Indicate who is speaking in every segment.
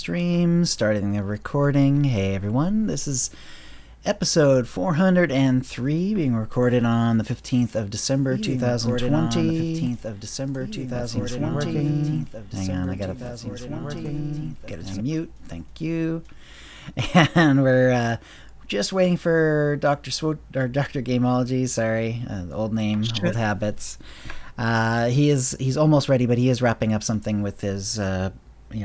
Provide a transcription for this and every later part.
Speaker 1: stream, starting the recording. Hey everyone, this is episode 403 being recorded on the 15th of December 2020. Hang on, I gotta get it to mute. Thank you. And we're just waiting for Dr. Gameology. Sorry, old name, old habits. He's almost ready, but he is wrapping up something with his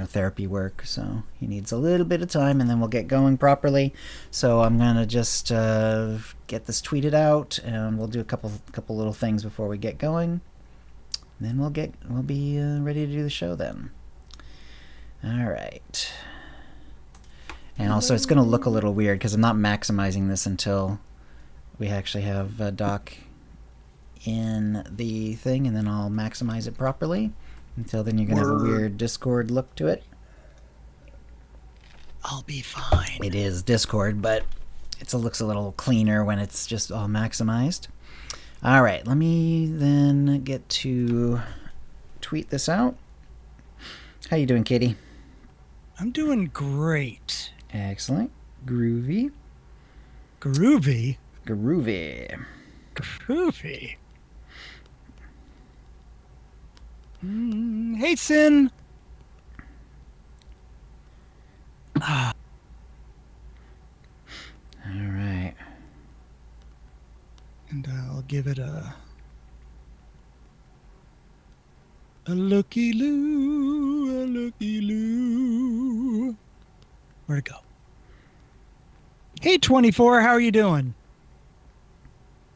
Speaker 1: therapy work, so he needs a little bit of time, and then we'll get going properly. So I'm gonna just get this tweeted out, and we'll do a couple little things before we get going. And then we'll be ready to do the show then. All right. And also, it's gonna look a little weird because I'm not maximizing this until we actually have Doc in the thing, and then I'll maximize it properly. Until then, you're gonna have a weird Discord look to it.
Speaker 2: I'll be fine.
Speaker 1: It is Discord, but it looks a little cleaner when it's just all maximized. All right, let me then get to tweet this out. How you doing, Kitty?
Speaker 2: I'm doing great.
Speaker 1: Excellent. Groovy.
Speaker 2: Groovy?
Speaker 1: Groovy.
Speaker 2: Groovy. Hey, Sin.
Speaker 1: All right.
Speaker 2: And I'll give it a looky-loo, a looky-loo. Where'd it go? Hey, 24, how are you doing?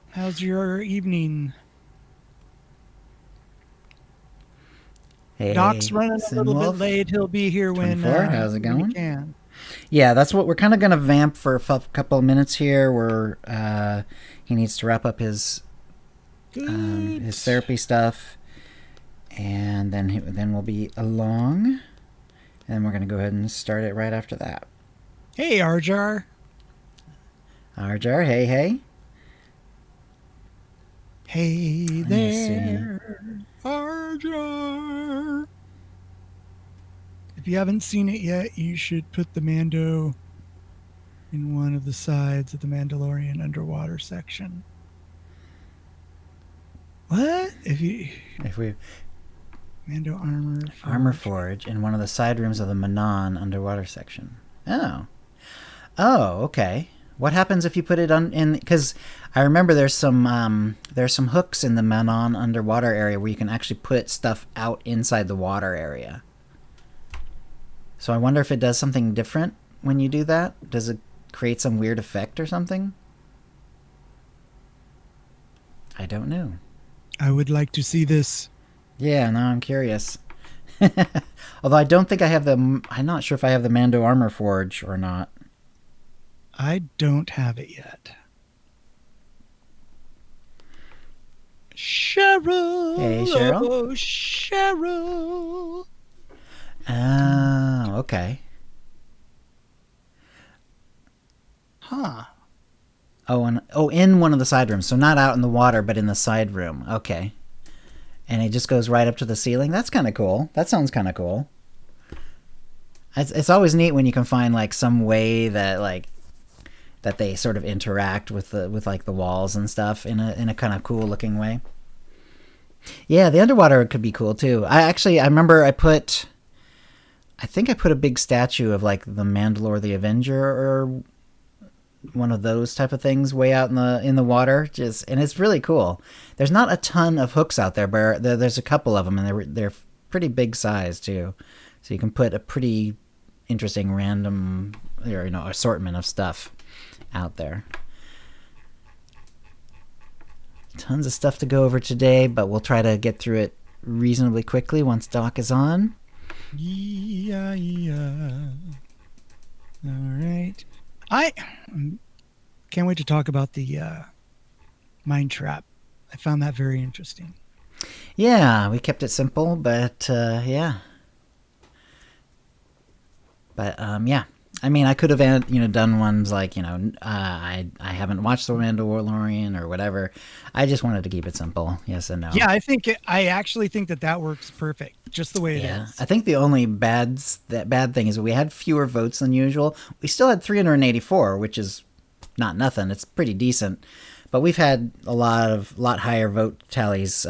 Speaker 2: How's your evening?
Speaker 1: Hey,
Speaker 2: Doc's running a little bit late. He'll be here when
Speaker 1: how's it going?
Speaker 2: he can.
Speaker 1: Yeah, that's what we're kind of going to vamp for a couple of minutes here, where he needs to wrap up his therapy stuff, and then we'll be along, and we're going to go ahead and start it right after that.
Speaker 2: Hey, Arjar.
Speaker 1: Arjar, hey.
Speaker 2: Hey there, Arjar. If you haven't seen it yet, you should put the Mando in one of the sides of the Mandalorian underwater section. What? If we Mando armor
Speaker 1: forge in one of the side rooms of the Manon underwater section. Oh, okay. What happens if you put it in? Because I remember there's some hooks in the Manon underwater area where you can actually put stuff out inside the water area. So I wonder if it does something different when you do that. Does it create some weird effect or something? I don't know.
Speaker 2: I would like to see this.
Speaker 1: Yeah, now I'm curious. Although I don't think I have I'm not sure if I have the Mando armor forge or not.
Speaker 2: I don't have it yet. Cheryl.
Speaker 1: Hey, Cheryl.
Speaker 2: Oh, Cheryl.
Speaker 1: Oh, okay.
Speaker 2: Huh.
Speaker 1: In one of the side rooms. So not out in the water, but in the side room. Okay. And it just goes right up to the ceiling. That's kind of cool. That sounds kind of cool. It's always neat when you can find like some way that they sort of interact with the walls and stuff in a kind of cool looking way. Yeah, the underwater could be cool too. I remember I think I put a big statue of like the Mandalore the Avenger or one of those type of things way out in the water, and it's really cool. There's not a ton of hooks out there, but there's a couple of them, and they're pretty big size too. So you can put a pretty interesting random assortment of stuff out there. Tons of stuff to go over today, but we'll try to get through it reasonably quickly once Doc is on.
Speaker 2: Yeah. All right. I can't wait to talk about the mine trap. I found that very interesting.
Speaker 1: Yeah, we kept it simple, but yeah. But yeah, I mean, I could have, done ones like, I haven't watched The Mandalorian or whatever. I just wanted to keep it simple. Yes and no.
Speaker 2: Yeah, I actually think that works perfect, just the way it is.
Speaker 1: I think the only bad thing is we had fewer votes than usual. We still had 384, which is not nothing. It's pretty decent. But we've had a lot higher vote tallies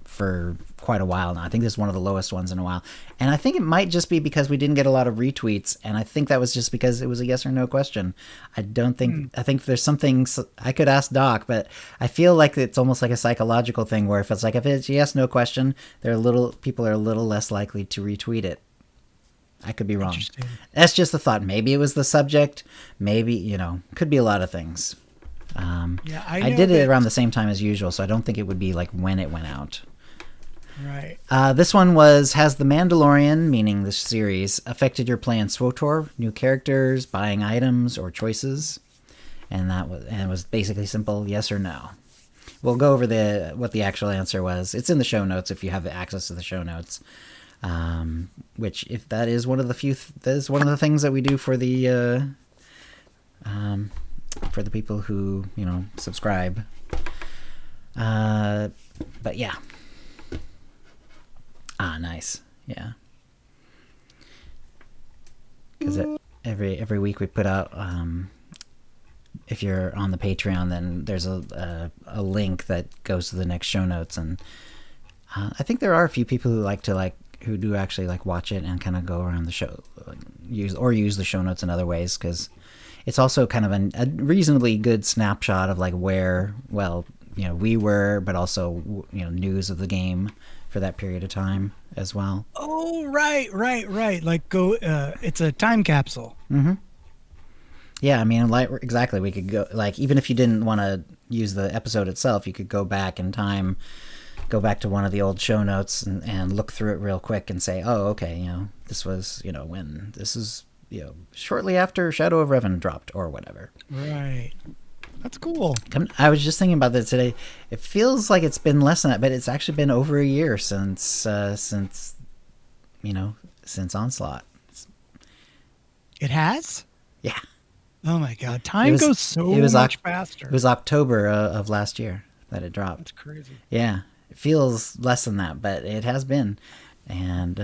Speaker 1: for quite a while now. I think this is one of the lowest ones in a while. And I think it might just be because we didn't get a lot of retweets. And I think that was just because it was a yes or no question. I think there's something I could ask Doc, but I feel like it's almost like a psychological thing where if it's a yes, no question, people are a little less likely to retweet it. I could be wrong. That's just a thought. Maybe it was the subject. Maybe, could be a lot of things. I did it around the same time as usual, so I don't think it would be like when it went out.
Speaker 2: Right.
Speaker 1: This one has The Mandalorian, meaning the series, affected your play in SWTOR, new characters, buying items, or choices? And it was basically simple, yes or no. We'll go over what the actual answer was. It's in the show notes if you have access to the show notes. Which, if that is one of the things that we do for the people who subscribe. But yeah. Nice. Yeah. Because every week we put out, if you're on the Patreon, then there's a link that goes to the next show notes, and I think there are a few people who do actually watch it and kind of go around the show, use the show notes in other ways, because it's also kind of a reasonably good snapshot of where we were, but also news of the game for that period of time as well.
Speaker 2: Oh, right. It's a time capsule.
Speaker 1: Mm-hmm. Yeah, I mean, exactly. We could go, even if you didn't want to use the episode itself, you could go back in time, go back to one of the old show notes and look through it real quick and say, oh, okay, this was, when this is, shortly after Shadow of Revan dropped or whatever.
Speaker 2: Right. That's cool.
Speaker 1: I was just thinking about that today. It feels like it's been less than that, but it's actually been over a year since Onslaught.
Speaker 2: It has?
Speaker 1: Yeah.
Speaker 2: Oh my God. Time goes so much faster.
Speaker 1: It was October of last year that it dropped.
Speaker 2: That's crazy.
Speaker 1: Yeah. It feels less than that, but it has been. And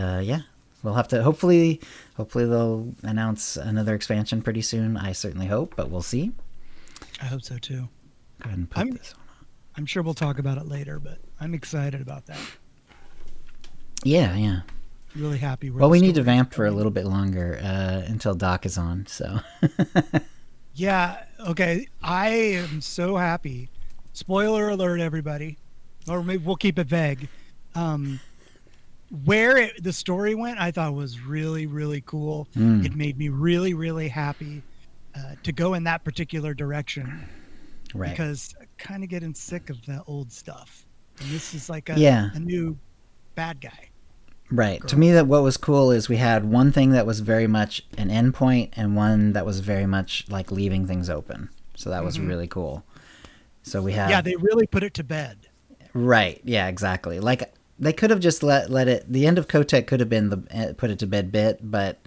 Speaker 1: we'll have to, hopefully they'll announce another expansion pretty soon. I certainly hope, but we'll see.
Speaker 2: I hope so too.
Speaker 1: Go ahead and put this one on.
Speaker 2: I'm sure we'll talk about it later, but I'm excited about that.
Speaker 1: Yeah.
Speaker 2: Really happy.
Speaker 1: Well, we need to vamp for a little bit longer until Doc is on. So.
Speaker 2: Yeah. Okay. I am so happy. Spoiler alert, everybody. Or maybe we'll keep it vague. Where the story went, I thought was really, really cool. It made me really, really happy to go in that particular direction.
Speaker 1: Right.
Speaker 2: Because I'm kind of getting sick of the old stuff. And this is like a new bad guy.
Speaker 1: Right.
Speaker 2: Girl.
Speaker 1: To me, what was cool is we had one thing that was very much an endpoint and one that was very much like leaving things open. So that was really cool. So we had...
Speaker 2: Yeah, they really put it to bed.
Speaker 1: Right. Yeah, exactly. They could have just let it... The end of Kotek could have been the put it to bed bit, but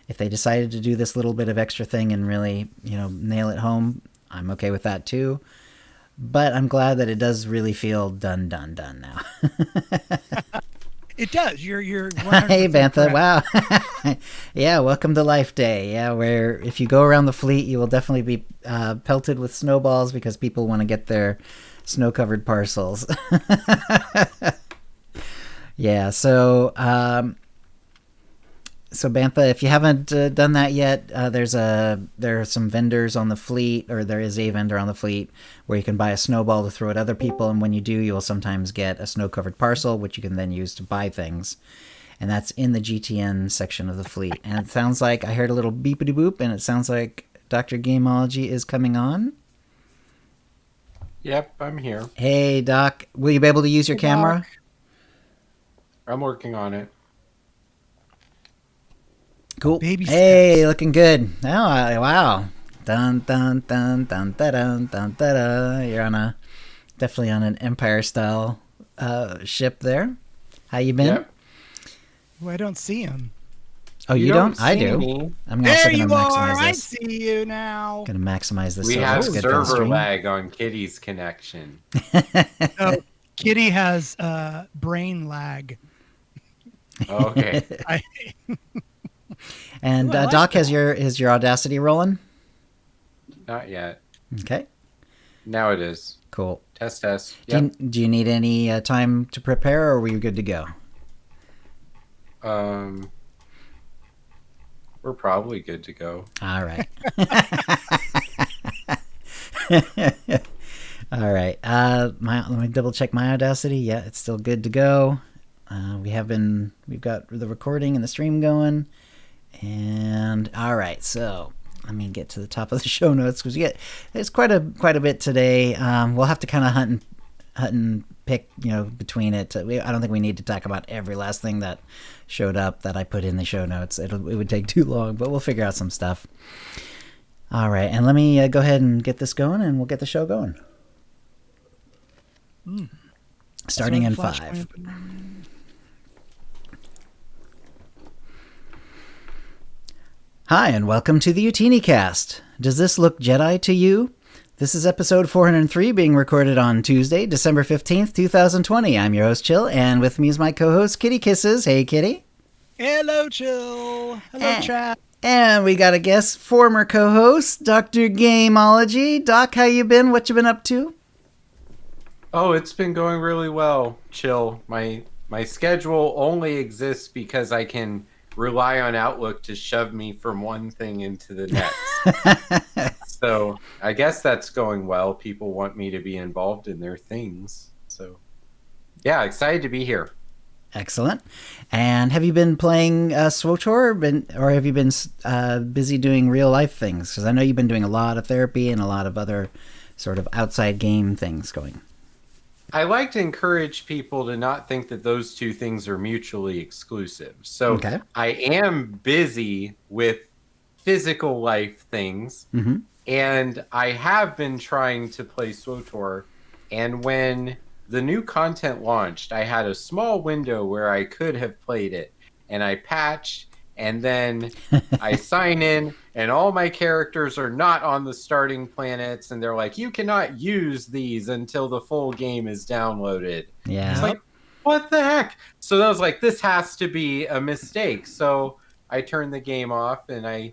Speaker 1: if they decided to do this little bit of extra thing and really, nail it home, I'm okay with that too. But I'm glad that it does really feel done now.
Speaker 2: It does. You're 100%
Speaker 1: Hey, Bantha.
Speaker 2: correct.
Speaker 1: Wow. Yeah, welcome to Life Day. Yeah, where if you go around the fleet, you will definitely be pelted with snowballs because people want to get their snow-covered parcels. Yeah, so Bantha, if you haven't done that yet, there are some vendors on the fleet, or there is a vendor on the fleet where you can buy a snowball to throw at other people, and when you do, you'll sometimes get a snow-covered parcel, which you can then use to buy things. And that's in the GTN section of the fleet. And it sounds like I heard a little beepity boop, and it sounds like Dr. Gameology is coming on.
Speaker 3: Yep, I'm here.
Speaker 1: Hey, Doc, will you be able to use your camera?
Speaker 2: Doc.
Speaker 3: I'm working on it.
Speaker 1: Cool.
Speaker 2: Baby
Speaker 1: hey,
Speaker 2: steps.
Speaker 1: looking good. Oh, wow. Dun dun dun dun dun dun dun dun. You're definitely on an Empire style ship there. How you been?
Speaker 3: Yep.
Speaker 2: Oh, I don't see him.
Speaker 1: Oh, you don't? I
Speaker 3: see
Speaker 1: do.
Speaker 3: me.
Speaker 1: I'm
Speaker 2: There
Speaker 1: also
Speaker 2: you
Speaker 1: going to
Speaker 2: are.
Speaker 1: maximize
Speaker 2: I
Speaker 1: this.
Speaker 2: see you now.
Speaker 1: Going to maximize this.
Speaker 3: We
Speaker 1: so it
Speaker 3: have
Speaker 1: looks good for the
Speaker 3: server
Speaker 1: stream.
Speaker 3: lag on Kitty's connection.
Speaker 2: No, Kitty has brain lag.
Speaker 3: Okay.
Speaker 1: And
Speaker 2: Ooh, I like
Speaker 1: Doc,
Speaker 2: that.
Speaker 1: is your Audacity rolling?
Speaker 3: Not yet.
Speaker 1: Okay,
Speaker 3: Now it is.
Speaker 1: cool.
Speaker 3: Test.
Speaker 1: Do you need any time to prepare, or were you good to go?
Speaker 3: We're probably good to go.
Speaker 1: All right. All right. Let me double check my Audacity. Yeah, it's still good to go. We've got the recording and the stream going. And all right, so let me get to the top of the show notes because there's quite a bit today. We'll have to kind of hunt and pick, between it. I don't think we need to talk about every last thing that showed up that I put in the show notes. It would take too long, but we'll figure out some stuff. All right, and let me go ahead and get this going, and we'll get the show going. Starting in 5. Hi, and welcome to the OotiniCast. Does this look Jedi to you? This is episode 403 being recorded on Tuesday, December 15th, 2020. I'm your host, Chill, and with me is my co-host, KittyKissz. Hey, Kitty.
Speaker 2: Hello, Chill. Hello, chat.
Speaker 1: And we got a guest, former co-host, Dr. Gameology. Doc, how you been? What you been up to?
Speaker 3: Oh, it's been going really well. Chill. My schedule only exists because I can rely on Outlook to shove me from one thing into the next. So I guess that's going well. People want me to be involved in their things. So yeah, excited to be here.
Speaker 1: Excellent. And have you been playing SWTOR, or have you been busy doing real life things? Because I know you've been doing a lot of therapy and a lot of other sort of outside game things going.
Speaker 3: I like to encourage people to not think that those two things are mutually exclusive. So
Speaker 1: Okay.
Speaker 3: I am busy with physical life things, and I have been trying to play SWTOR. And when the new content launched, I had a small window where I could have played it, and I patched, and then I sign in, and all my characters are not on the starting planets, and they're like, you cannot use these until the full game is downloaded.
Speaker 1: Yeah.
Speaker 3: It's like, what the heck? So I was like, this has to be a mistake. So I turned the game off, and I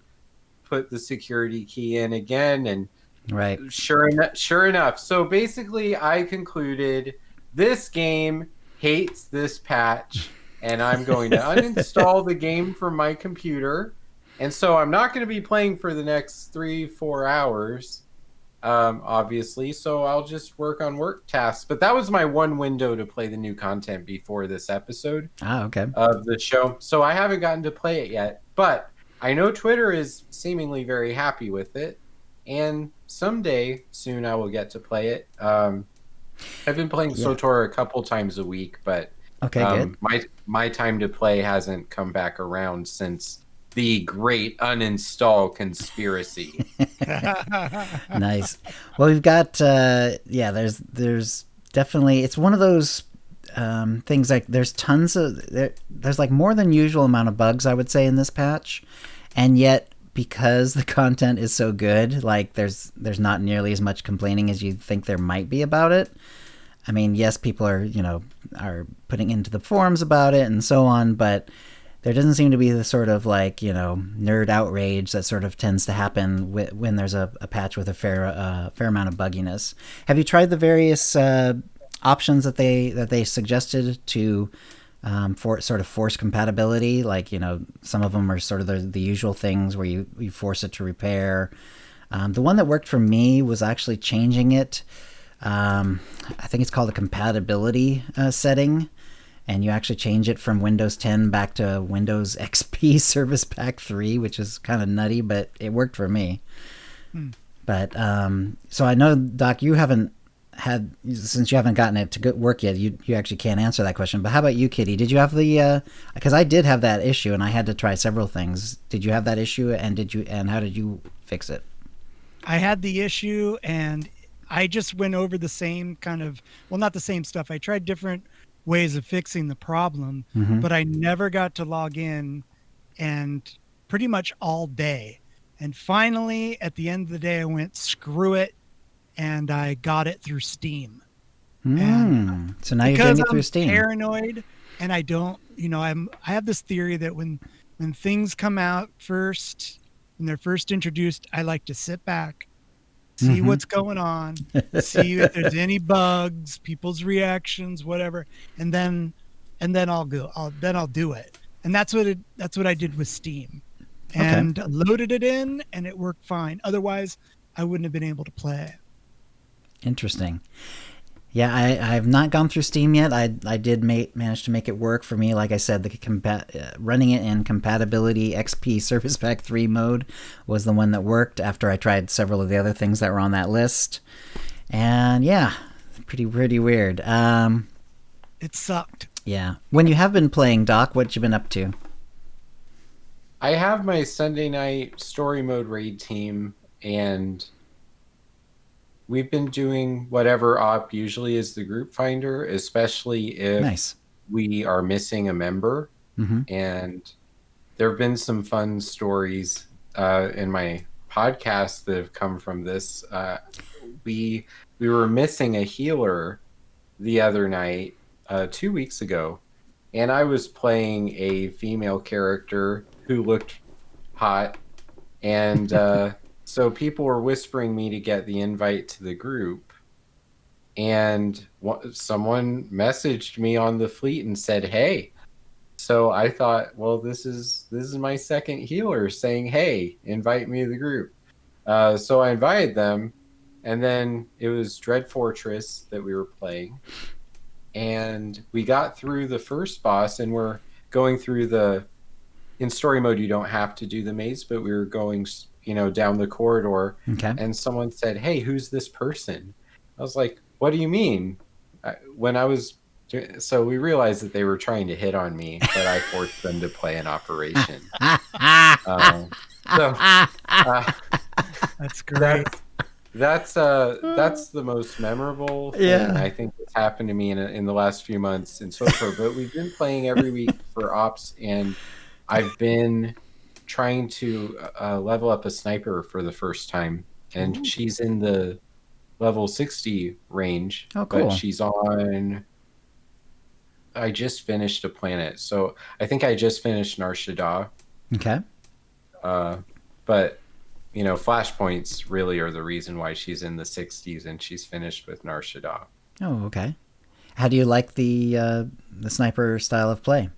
Speaker 3: put the security key in again, and
Speaker 1: Right.
Speaker 3: Sure enough. So basically, I concluded this game hates this patch, and I'm going to uninstall the game from my computer. And so I'm not going to be playing for the next 3-4 hours, obviously. So I'll just work on work tasks. But that was my one window to play the new content before this episode
Speaker 1: Okay.
Speaker 3: of the show. So I haven't gotten to play it yet. But I know Twitter is seemingly very happy with it. And someday soon I will get to play it. I've been playing SWTOR a couple times a week, but
Speaker 1: Okay, good.
Speaker 3: my time to play hasn't come back around since the great uninstall conspiracy.
Speaker 1: Nice. Well, we've got there's definitely, it's one of those things, like there's tons of there's like more than usual amount of bugs, I would say, in this patch, and yet because the content is so good, like there's not nearly as much complaining as you'd think there might be about it. I mean, yes, people are putting into the forums about it and so on, but there doesn't seem to be the sort of like, nerd outrage that sort of tends to happen when there's a patch with a fair amount of bugginess. Have you tried the various options that they suggested to for sort of force compatibility? Like, some of them are sort of the usual things where you force it to repair. The one that worked for me was actually changing it. I think it's called a compatibility setting, and you actually change it from Windows 10 back to Windows XP Service Pack 3, which is kind of nutty, but it worked for me. But so I know, Doc, you haven't had, since you haven't gotten it to work yet, you actually can't answer that question. But how about you, Kitty? Did you have the because I did have that issue and I had to try several things. Did you have that issue, and how did you fix it?
Speaker 2: I had the issue, and I just went over the same kind of, well, not the same stuff. I tried different ways of fixing the problem, but I never got to log in and pretty much all day. And finally, at the end of the day, I went, screw it. And I got it through Steam.
Speaker 1: So now you're getting it through Steam.
Speaker 2: Because I'm paranoid, and I don't, I have this theory that when things come out first, when they're first introduced, I like to sit back, see what's going on, see if there's any bugs, people's reactions, whatever, and then I'll do it. And that's what I did with Steam, and loaded it in, and it worked fine. Otherwise, I wouldn't have been able to play.
Speaker 1: Interesting. Yeah, I've not gone through Steam yet. I did manage to make it work for me. Like I said, the running it in compatibility XP Service Pack 3 mode was the one that worked after I tried several of the other things that were on that list. And yeah, pretty weird.
Speaker 2: It sucked.
Speaker 1: Yeah. When you have been playing, Doc, what you been up to?
Speaker 3: I have my Sunday night story mode raid team, and we've been doing whatever op usually is the group finder, especially if we are missing a member. And there have been some fun stories in my podcast that have come from this. We were missing a healer the other night, 2 weeks ago, and I was playing a female character who looked hot, and so people were whispering me to get the invite to the group, and someone messaged me on the fleet and said, hey. So I thought, well, this is my second healer saying, hey, invite me to the group. So I invited them, and then it was Dread Fortress that we were playing, and we got through the first boss, and we're going through in story mode, you don't have to do the maze, but we were going, down the corridor, and someone said, hey, who's this person? I was like, what do you mean? So we realized that they were trying to hit on me, but I forced them to play an operation.
Speaker 2: That's great.
Speaker 3: That's the most memorable thing I think that's happened to me in the last few months in SWTOR. But we've been playing every week for ops, and I've been trying to level up a sniper for the first time, and she's in the level 60 range.
Speaker 1: Oh, cool.
Speaker 3: But she's on... I just finished a planet, so I think I just finished Nar Shaddaa.
Speaker 1: Okay.
Speaker 3: But flashpoints really are the reason why she's in the 60s, and she's finished with Nar Shaddaa.
Speaker 1: Oh, okay. How do you like the sniper style of play?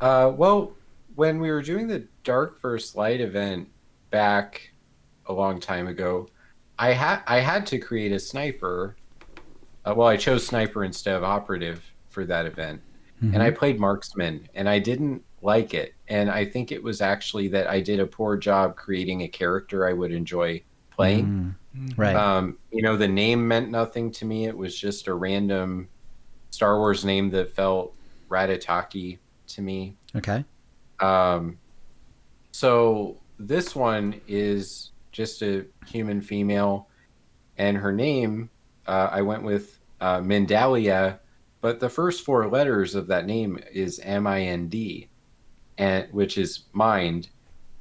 Speaker 3: Well, when we were doing the Dark vs. Light event back a long time ago, I had to create a sniper. I chose sniper instead of operative for that event, and I played marksman, and I didn't like it. And I think it was actually that I did a poor job creating a character I would enjoy playing.
Speaker 1: Right.
Speaker 3: The name meant nothing to me. It was just a random Star Wars name that felt Ratataki to me.
Speaker 1: Okay.
Speaker 3: So this one is just a human female, and her name, I went with Mindalia, but the first four letters of that name is MIND, which is mind.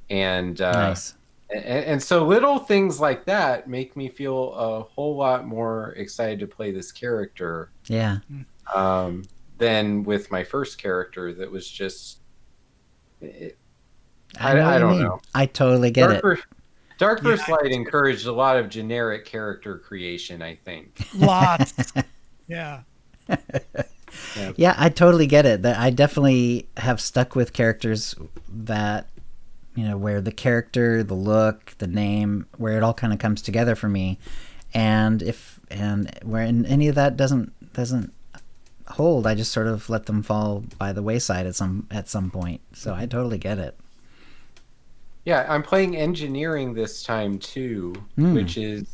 Speaker 3: And
Speaker 1: nice.
Speaker 3: And so little things like that make me feel a whole lot more excited to play this character.
Speaker 1: Yeah.
Speaker 3: Than with my first character that was just...
Speaker 1: I don't know. I totally get it.
Speaker 3: Dark vs. Light encouraged a lot of generic character creation, I think.
Speaker 2: Lots. Yeah.
Speaker 1: Yeah, I totally get it. I definitely have stuck with characters that, where the character, the look, the name, where it all kind of comes together for me. And when any of that doesn't hold, I just sort of let them fall by the wayside at some point. So I totally get it.
Speaker 3: Yeah, I'm playing engineering this time too, which is...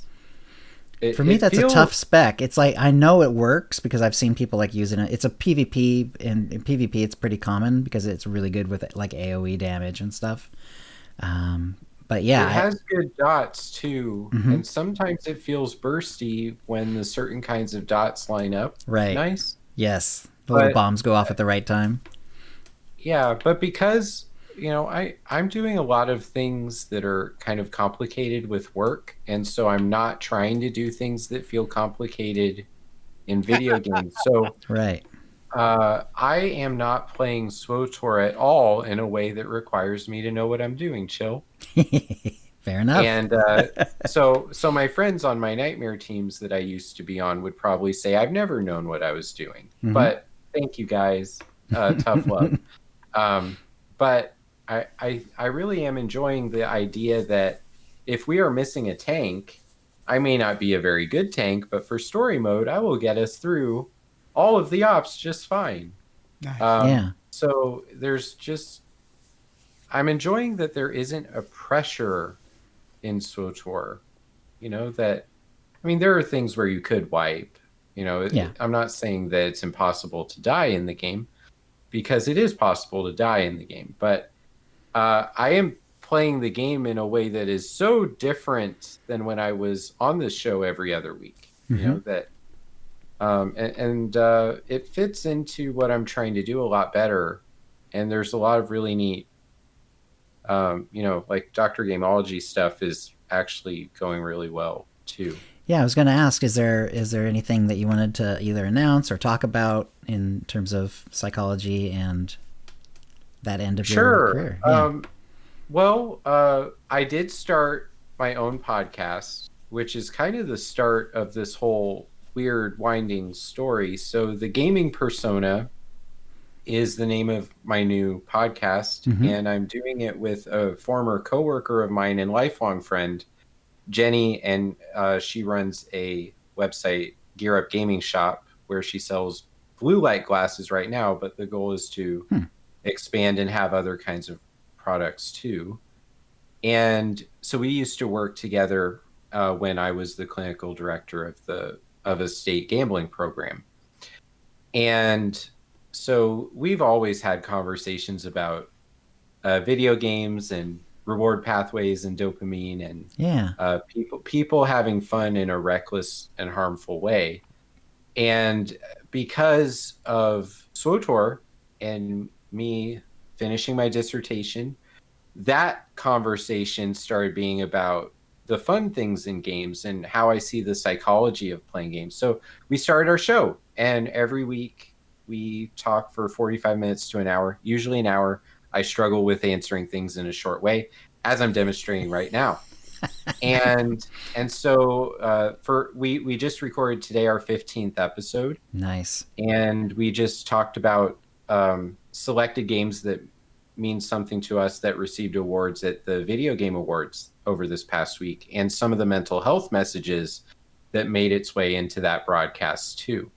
Speaker 1: For me, that's a tough spec. It's like, I know it works because I've seen people using it. It's a PvP, and in PvP it's pretty common because it's really good with AoE damage and stuff. But yeah.
Speaker 3: It has good dots too, and sometimes it feels bursty when the certain kinds of dots line up.
Speaker 1: Right.
Speaker 3: Nice.
Speaker 1: Yes. The little bombs go off at the right time.
Speaker 3: Yeah, but because I'm doing a lot of things that are kind of complicated with work, and so I'm not trying to do things that feel complicated in video games. So
Speaker 1: Right.
Speaker 3: I am not playing SWOTOR at all in a way that requires me to know what I'm doing, Chill.
Speaker 1: Fair enough.
Speaker 3: And so my friends on my nightmare teams that I used to be on would probably say I've never known what I was doing.
Speaker 1: Mhm.
Speaker 3: But thank you guys. Tough love. But I really am enjoying the idea that if we are missing a tank, I may not be a very good tank, but for story mode, I will get us through all of the ops just fine.
Speaker 2: Nice.
Speaker 1: Yeah.
Speaker 3: So I'm enjoying that there isn't a pressure in SWOTOR. There are things where you could wipe.
Speaker 1: Yeah.
Speaker 3: I'm not saying that it's impossible to die in the game, because it is possible to die in the game. But I am playing the game in a way that is so different than when I was on this show every other week. That it fits into what I'm trying to do a lot better. And there's a lot of really neat, like Dr. Gameology stuff is actually going really well too.
Speaker 1: Yeah, I was going to ask, is there anything that you wanted to either announce or talk about in terms of psychology and that end of your career?
Speaker 3: Yeah. I did start my own podcast, which is kind of the start of this whole weird winding story. So the Gaming Persona is the name of my new podcast, and I'm doing it with a former coworker of mine and lifelong friend, Jenny, and she runs a website, Gear Up Gaming Shop, where she sells blue light glasses right now, but the goal is to expand and have other kinds of products too. And so we used to work together when I was the clinical director of a state gambling program. And so we've always had conversations about video games and reward pathways and dopamine and people having fun in a reckless and harmful way. And because of SWOTOR and me finishing my dissertation, that conversation started being about the fun things in games and how I see the psychology of playing games. So we started our show, and every week we talk for 45 minutes to an hour, usually an hour. I struggle with answering things in a short way, as I'm demonstrating right now. and so we just recorded today our 15th episode.
Speaker 1: Nice.
Speaker 3: And we just talked about selected games that mean something to us that received awards at the Video Game Awards over this past week, and some of the mental health messages that made its way into that broadcast too.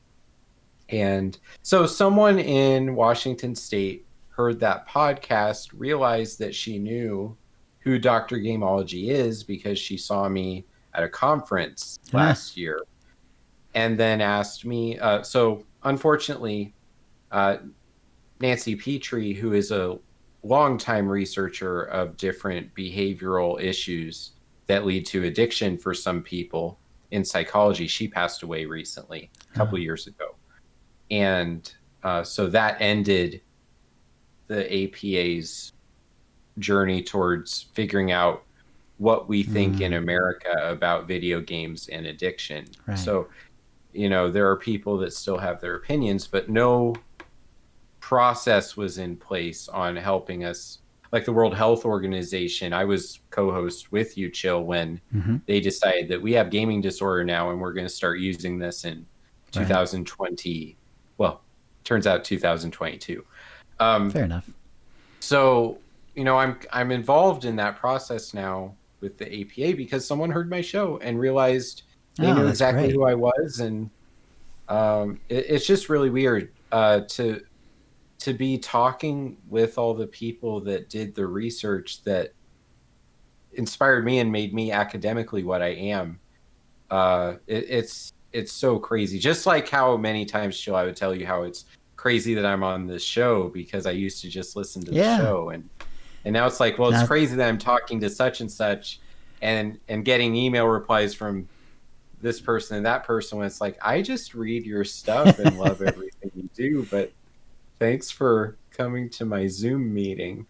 Speaker 3: And so someone in Washington State heard that podcast, realized that she knew who Dr. Gameology is because she saw me at a conference last year, and then asked me. So unfortunately, Nancy Petrie, who is a longtime researcher of different behavioral issues that lead to addiction for some people in psychology, she passed away recently, a couple of years ago. And so that ended the APA's journey towards figuring out what we think in America about video games and addiction.
Speaker 1: Right.
Speaker 3: So, there are people that still have their opinions, but no process was in place on helping us. Like the World Health Organization, I was co-host with you, Chill, when they decided that we have gaming disorder now and we're going to start using this in 2020. Well, turns out 2022.
Speaker 1: Fair enough.
Speaker 3: So, I'm involved in that process now with the APA because someone heard my show and realized they knew exactly who I was. And it's just really weird to be talking with all the people that did the research that inspired me and made me academically what I am. It's so crazy. Just like how many times, Jill, I would tell you how it's crazy that I'm on this show because I used to just listen to the show. And now it's like, well, it's crazy that I'm talking to such and such and getting email replies from this person and that person when it's like, I just read your stuff and love everything you do, but thanks for coming to my Zoom meeting.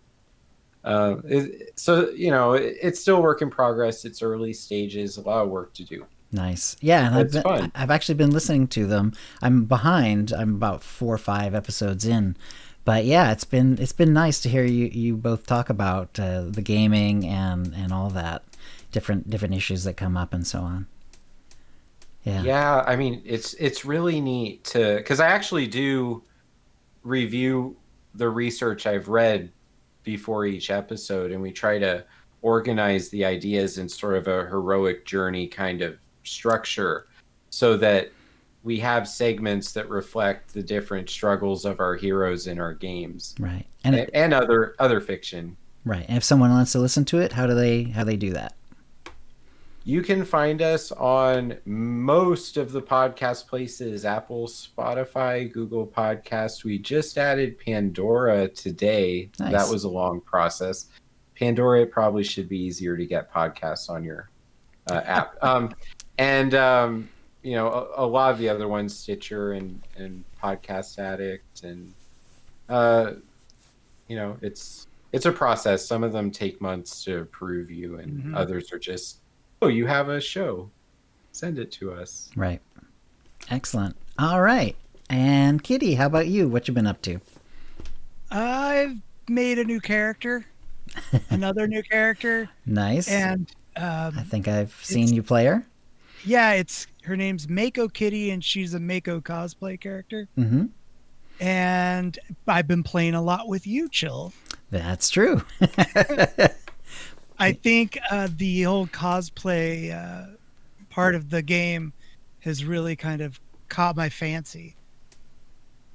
Speaker 3: So, it's still work in progress. It's early stages, a lot of work to do.
Speaker 1: Nice. Yeah, and I've actually been listening to them. I'm behind. I'm about 4 or 5 episodes in. But yeah, it's been nice to hear you both talk about the gaming and all that, different issues that come up and so on. Yeah.
Speaker 3: Yeah, I mean, it's really neat because I actually do review the research I've read before each episode, and we try to organize the ideas in sort of a heroic journey kind of structure so that we have segments that reflect the different struggles of our heroes in our games.
Speaker 1: Right.
Speaker 3: And other fiction.
Speaker 1: Right. And if someone wants to listen to it, how do they do that?
Speaker 3: You can find us on most of the podcast places: Apple, Spotify, Google Podcasts. We just added Pandora today.
Speaker 1: Nice.
Speaker 3: That was a long process. Pandora probably should be easier to get podcasts on your app. And a lot of the other ones, Stitcher and Podcast Addict, and it's a process. Some of them take months to approve you, and others are just, oh, you have a show, send it to us.
Speaker 1: Right. Excellent. All right. And Kitty, how about you? What you been up to?
Speaker 2: I've made a new character, another new character.
Speaker 1: Nice.
Speaker 2: And
Speaker 1: I think I've seen you play her.
Speaker 2: Yeah, her name's Mako Kitty, and she's a Mako cosplay character.
Speaker 1: Mm-hmm.
Speaker 2: And I've been playing a lot with you, Chill.
Speaker 1: That's true.
Speaker 2: I think the whole cosplay part of the game has really kind of caught my fancy.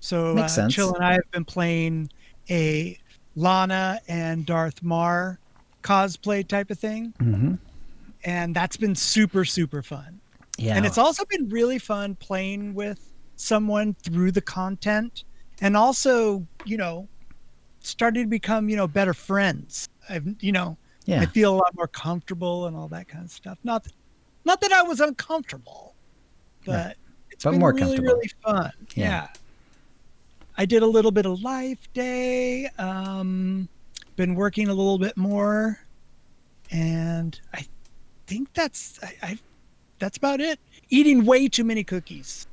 Speaker 2: So
Speaker 1: Makes sense.
Speaker 2: Chill and I have been playing a Lana and Darth Mar cosplay type of thing.
Speaker 1: Mm-hmm.
Speaker 2: And that's been super, super fun.
Speaker 1: Yeah.
Speaker 2: And it's also been really fun playing with someone through the content, and also, starting to become, better friends. I feel a lot more comfortable and all that kind of stuff. Not that I was uncomfortable, but it's been
Speaker 1: more
Speaker 2: really, really fun. Yeah. I did a little bit of Life Day, been working a little bit more, and I think that's about it. Eating way too many cookies.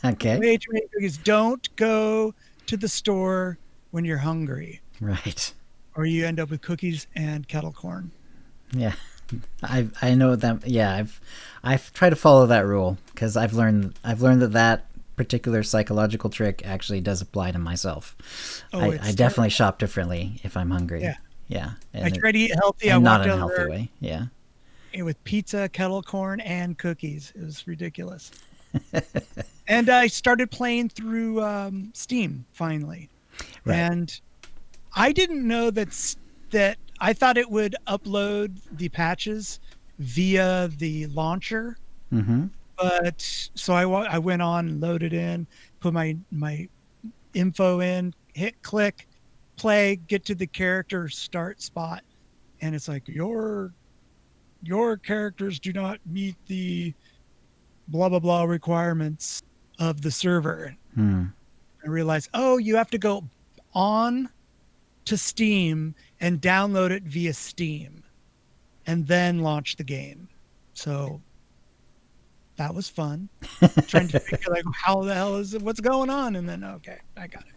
Speaker 1: Okay.
Speaker 2: Way too many cookies. Don't go to the store when you're hungry.
Speaker 1: Right.
Speaker 2: Or you end up with cookies and kettle corn.
Speaker 1: Yeah. I know that. Yeah, I've tried to follow that rule because I've learned that particular psychological trick actually does apply to myself. I definitely shop differently if I'm hungry.
Speaker 2: Yeah.
Speaker 1: Yeah.
Speaker 2: I try to eat healthy.
Speaker 1: And not in a healthy way. Yeah.
Speaker 2: With pizza, kettle corn, and cookies. It was ridiculous. And I started playing through Steam finally.
Speaker 1: Right.
Speaker 2: And I didn't know that I thought it would upload the patches via the launcher.
Speaker 1: Mm-hmm.
Speaker 2: But so I went on and loaded in, put my info in, hit click, play, get to the character start spot, and it's like your characters do not meet the blah blah blah requirements of the server. I realized, you have to go on to Steam and download it via Steam and then launch the game. So that was fun. Trying to figure how the hell is it, what's going on, and then okay, I got it.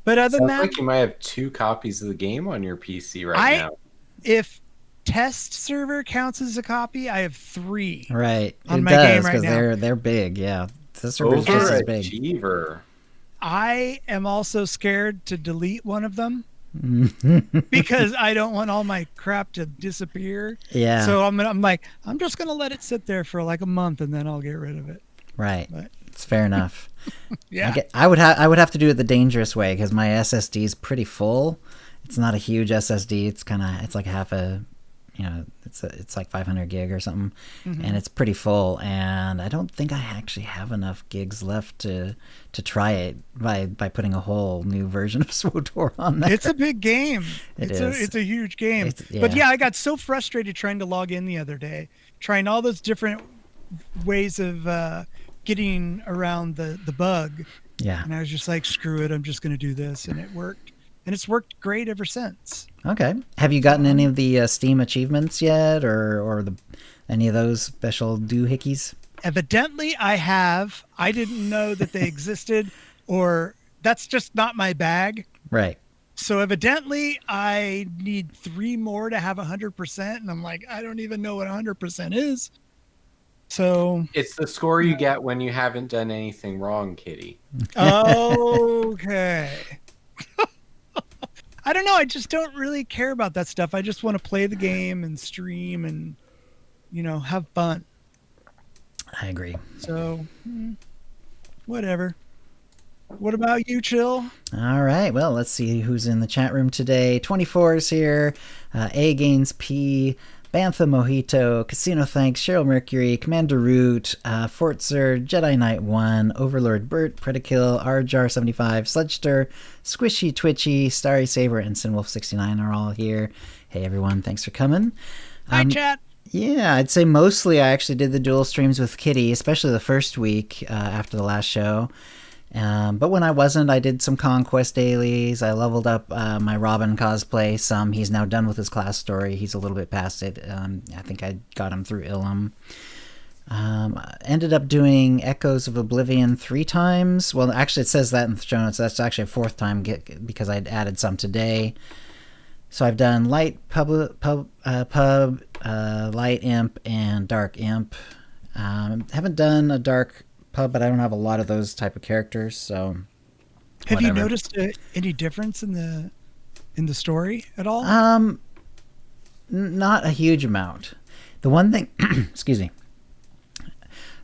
Speaker 2: But other than that,
Speaker 3: like you might have 2 copies of the game on your PC right now.
Speaker 2: If test server counts as a copy, I have 3.
Speaker 1: Right.
Speaker 2: On
Speaker 1: it
Speaker 2: my
Speaker 1: does,
Speaker 2: game right now.
Speaker 1: They're big. Yeah. The server's just as big.
Speaker 3: Overachiever.
Speaker 2: I am also scared to delete one of them because I don't want all my crap to disappear.
Speaker 1: Yeah.
Speaker 2: So I'm just gonna let it sit there for like a month and then I'll get rid of it.
Speaker 1: Right.
Speaker 2: But
Speaker 1: it's fair enough.
Speaker 2: Yeah.
Speaker 1: I would have to do it the dangerous way because my SSD is pretty full. It's not a huge SSD. It's like half a, it's like 500 gig or something, and it's pretty full. And I don't think I actually have enough gigs left to try it by putting a whole new version of SWTOR on there.
Speaker 2: It's a big game.
Speaker 1: It's
Speaker 2: a huge game. But yeah, I got so frustrated trying to log in the other day, trying all those different ways of getting around the bug,
Speaker 1: Yeah.
Speaker 2: And I was just like, screw it, I'm just going to do this. And it worked. And it's worked great ever since.
Speaker 1: Okay. Have you gotten any of the Steam achievements yet, or any of those special doohickeys?
Speaker 2: Evidently, I have. I didn't know that they existed, or that's just not my bag.
Speaker 1: Right.
Speaker 2: So evidently, I need 3 more to have 100%. And I'm like, I don't even know what 100% is. So
Speaker 3: it's the score you get when you haven't done anything wrong, Kitty.
Speaker 2: Okay. I don't know. I just don't really care about that stuff. I just want to play the game and stream and, have fun.
Speaker 1: I agree.
Speaker 2: So, whatever. What about you, Chill?
Speaker 1: All right. Well, let's see who's in the chat room today. 24 is here. A Gains P. Bantha Mojito, Casino Thanks, Cheryl Mercury, Commander Root, Fortzer, Jedi Knight 1, Overlord Bert, Predakill, Rjar75, Sledgester, Squishy Twitchy, Starry Saber, and Sinwolf69 are all here. Hey everyone, thanks for coming.
Speaker 2: Hi, chat.
Speaker 1: Yeah, I'd say mostly I actually did the dual streams with Kitty, especially the first week after the last show. But when I wasn't, I did some Conquest dailies. I leveled up my Robin cosplay some. He's now done with his class story. He's a little bit past it. I think I got him through Ilum. Ended up doing Echoes of Oblivion 3 times. Well, actually, it says that in the show notes. That's actually a 4th time because I'd added some today. So I've done Light Pub, Light Imp, and Dark Imp. Haven't done a Dark Pub, but I don't have a lot of those type of characters, so
Speaker 2: have you noticed any difference in the story at all?
Speaker 1: Not a huge amount. The one thing excuse me,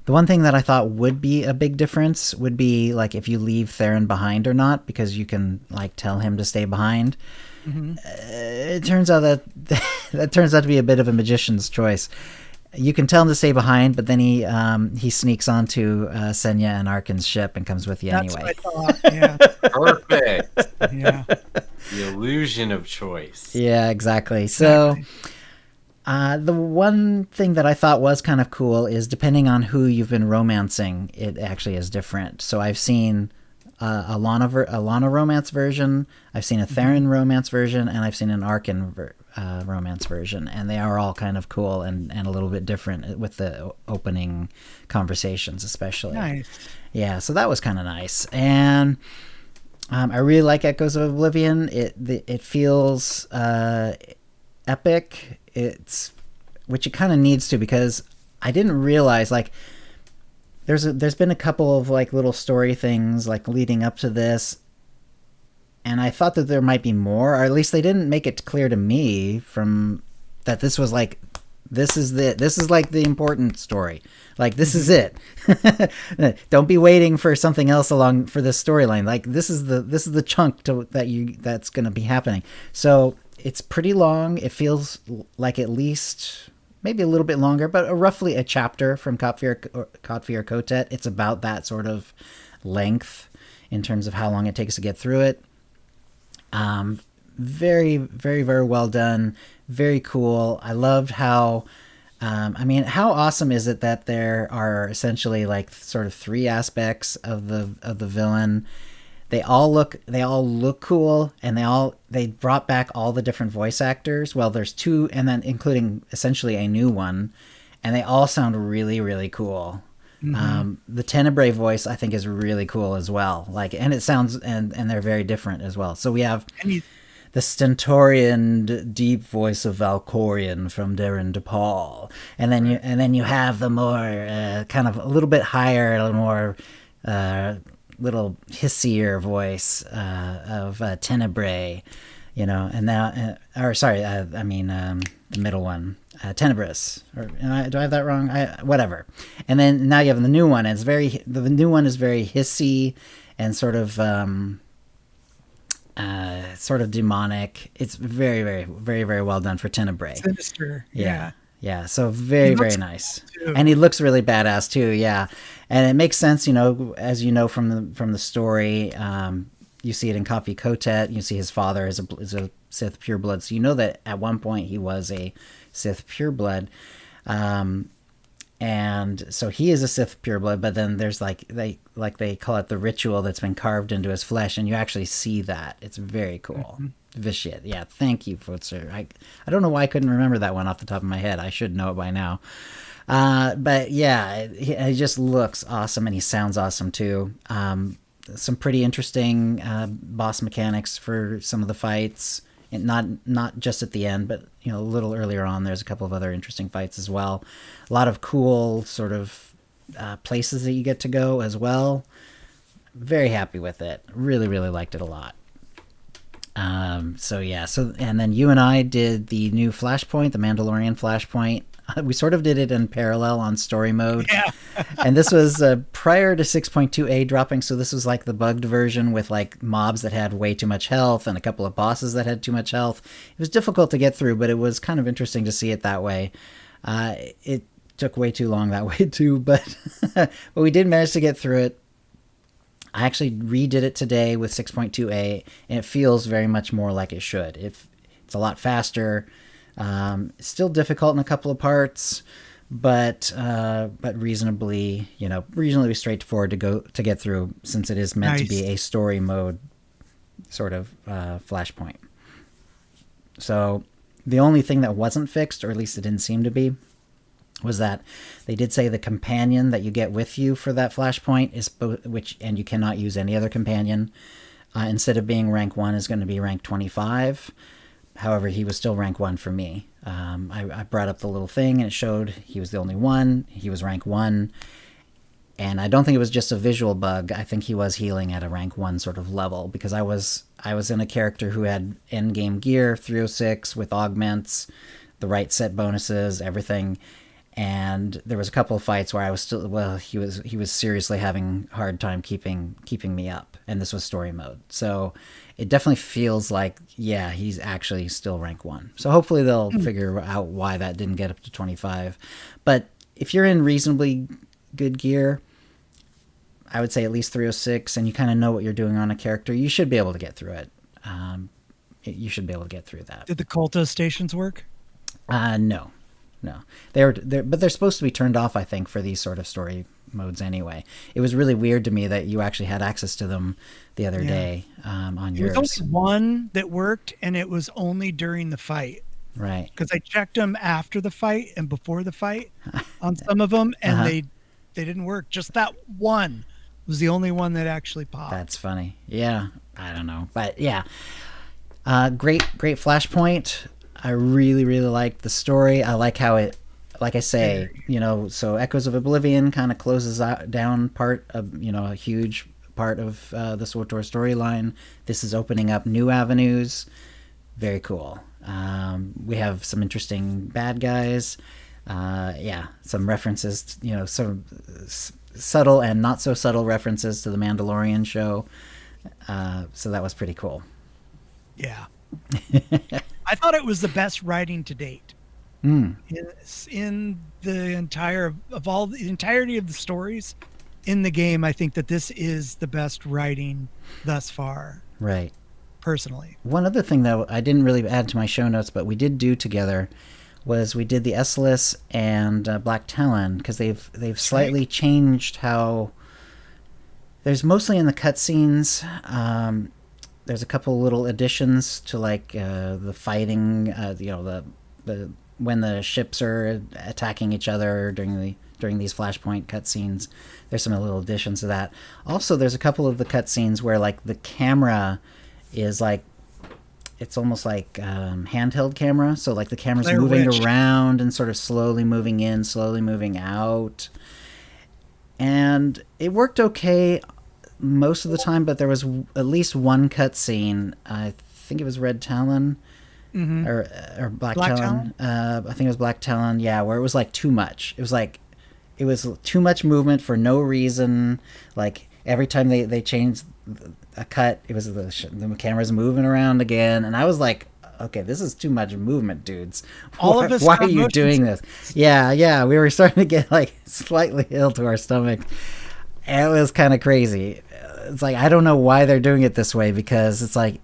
Speaker 1: the one thing that I thought would be a big difference would be like if you leave Theron behind or not, because you can like tell him to stay behind. It turns out that turns out to be a bit of a magician's choice. You can tell him to stay behind, but then he sneaks onto Senya and Arkin's ship and comes with you anyway.
Speaker 2: That's what I thought. Yeah.
Speaker 3: Perfect.
Speaker 2: Yeah.
Speaker 3: The illusion of choice.
Speaker 1: Yeah, exactly. So the one thing that I thought was kind of cool is depending on who you've been romancing, it actually is different. So I've seen a Lana romance version, I've seen a Theron romance version, and I've seen an Arkin romance version, and they are all kind of cool and a little bit different with the opening conversations especially.
Speaker 2: Nice.
Speaker 1: Yeah, so that was kind of nice. And I really like Echoes of Oblivion. It feels epic. Which it kind of needs to, because I didn't realize like there's been a couple of like little story things like leading up to this, and I thought that there might be more, or at least they didn't make it clear to me from that this was like this is like the important story. Like this is it. Don't be waiting for something else along for this storyline. Like this is the chunk that's going to be happening. So it's pretty long. It feels like at least maybe a little bit longer, but roughly a chapter from Kotfir Kotet. It's about that sort of length in terms of how long it takes to get through it. Very, very, very well done. Very cool. I loved how, how awesome is it that there are essentially like sort of 3 aspects of the villain. They all look cool, and they brought back all the different voice actors. Well, there's 2, and then including essentially a new one, and they all sound really, really cool. The Tenebrae voice I think is really cool as well. Like, and it sounds and they're very different as well. So we have the stentorian deep voice of Valkorion from Darren DePaul, and then you have the more kind of a little bit higher, a little more little hissier voice of Tenebrae, and now the middle one, Tenebris, or do I have that wrong? Whatever. And then now you have the new one, and the new one is very hissy and sort of demonic. It's very, very, very, very well done for Tenebrae.
Speaker 2: Sinister.
Speaker 1: Yeah, so very, very nice. Cool, and he looks really badass too, yeah. And it makes sense, as you know from the story, you see it in Kotfir Kotet, you see his father is a Sith pureblood, so you know that at one point he was a Sith pureblood. And so he is a Sith pureblood, but then there's they call it the ritual that's been carved into his flesh, and you actually see that. It's very cool. Vitiate. Yeah, thank you, Futzer. I don't know why I couldn't remember that one off the top of my head. I should know it by now. But yeah, he just looks awesome, and he sounds awesome too. Some pretty interesting boss mechanics for some of the fights, and not just at the end, but a little earlier on. There's a couple of other interesting fights as well. A lot of cool sort of places that you get to go as well. Very happy with it. Really, really liked it a lot. So and then you and I did the new Flashpoint, the Mandalorian Flashpoint. We sort of did it in parallel on story mode.
Speaker 2: Yeah.
Speaker 1: And this was prior to 6.2a dropping, so this was like the bugged version with like mobs that had way too much health and a couple of bosses that had too much health. It was difficult to get through, but it was kind of interesting to see it that way. It took way too long that way too, but we did manage to get through it. I actually redid it today with 6.2a, and it feels very much more like it should. It's a lot faster. It's still difficult in a couple of parts, but reasonably straightforward to get through, since it is meant to be a story mode sort of Flashpoint. So the only thing that wasn't fixed, or at least it didn't seem to be, was that they did say the companion that you get with you for that Flashpoint is and you cannot use any other companion. Instead of being rank 1, is going to be rank 25. However, he was still rank 1 for me. I brought up the little thing, and it showed he was the only one. He was rank 1. And I don't think it was just a visual bug. I think he was healing at a rank 1 sort of level, because I was in a character who had endgame gear, 306, with augments, the right set bonuses, everything. And there was a couple of fights where I was still, he was seriously having a hard time keeping me up. And this was story mode. So it definitely feels like, yeah, he's actually still rank 1. So hopefully they'll figure out why that didn't get up to 25. But if you're in reasonably good gear, I would say at least 306, and you kind of know what you're doing on a character, you should be able to get through it. You should be able to get through that.
Speaker 2: Did the Culta stations work?
Speaker 1: No. They're supposed to be turned off, I think, for these sort of story modes anyway. It was really weird to me that you actually had access to them the other day on yours.
Speaker 2: There was only one that worked, and it was only during the fight.
Speaker 1: Right.
Speaker 2: Because I checked them after the fight and before the fight on some of them, and they didn't work. Just that one was the only one that actually popped.
Speaker 1: That's funny. Yeah. I don't know. But yeah. Great Flashpoint. I really, really liked the story. I like how it, like I say, so Echoes of Oblivion kind of closes down part of, a huge part of the SWTOR storyline. This is opening up new avenues. Very cool. We have some interesting bad guys. Some references, some subtle and not so subtle references to the Mandalorian show. So that was pretty cool.
Speaker 2: Yeah. I thought it was the best writing to date. In the entirety of the stories in the game. I think that this is the best writing thus far.
Speaker 1: Right.
Speaker 2: Personally.
Speaker 1: One other thing that I didn't really add to my show notes, but we did do together, was we did the Esselis and Black Talon, because they've slightly changed how. There's mostly in the cutscenes. There's a couple little additions to the fighting, the when the ships are attacking each other during these Flashpoint cutscenes. There's some little additions to that. Also, there's a couple of the cutscenes where the camera is it's almost like handheld camera. So the camera's moving around and sort of slowly moving in, slowly moving out. And it worked okay most of the time, but there was at least one cutscene. I think it was Red Talon, or Black Talon. I think it was Black Talon. Yeah, where it was too much. It was too much movement for no reason. Every time they changed a cut, it was the camera's moving around again, and I was like, okay, this is too much movement, dudes. Why are you doing this? Yeah, we were starting to get slightly ill to our stomach. It was kind of crazy. It's I don't know why they're doing it this way, because it's I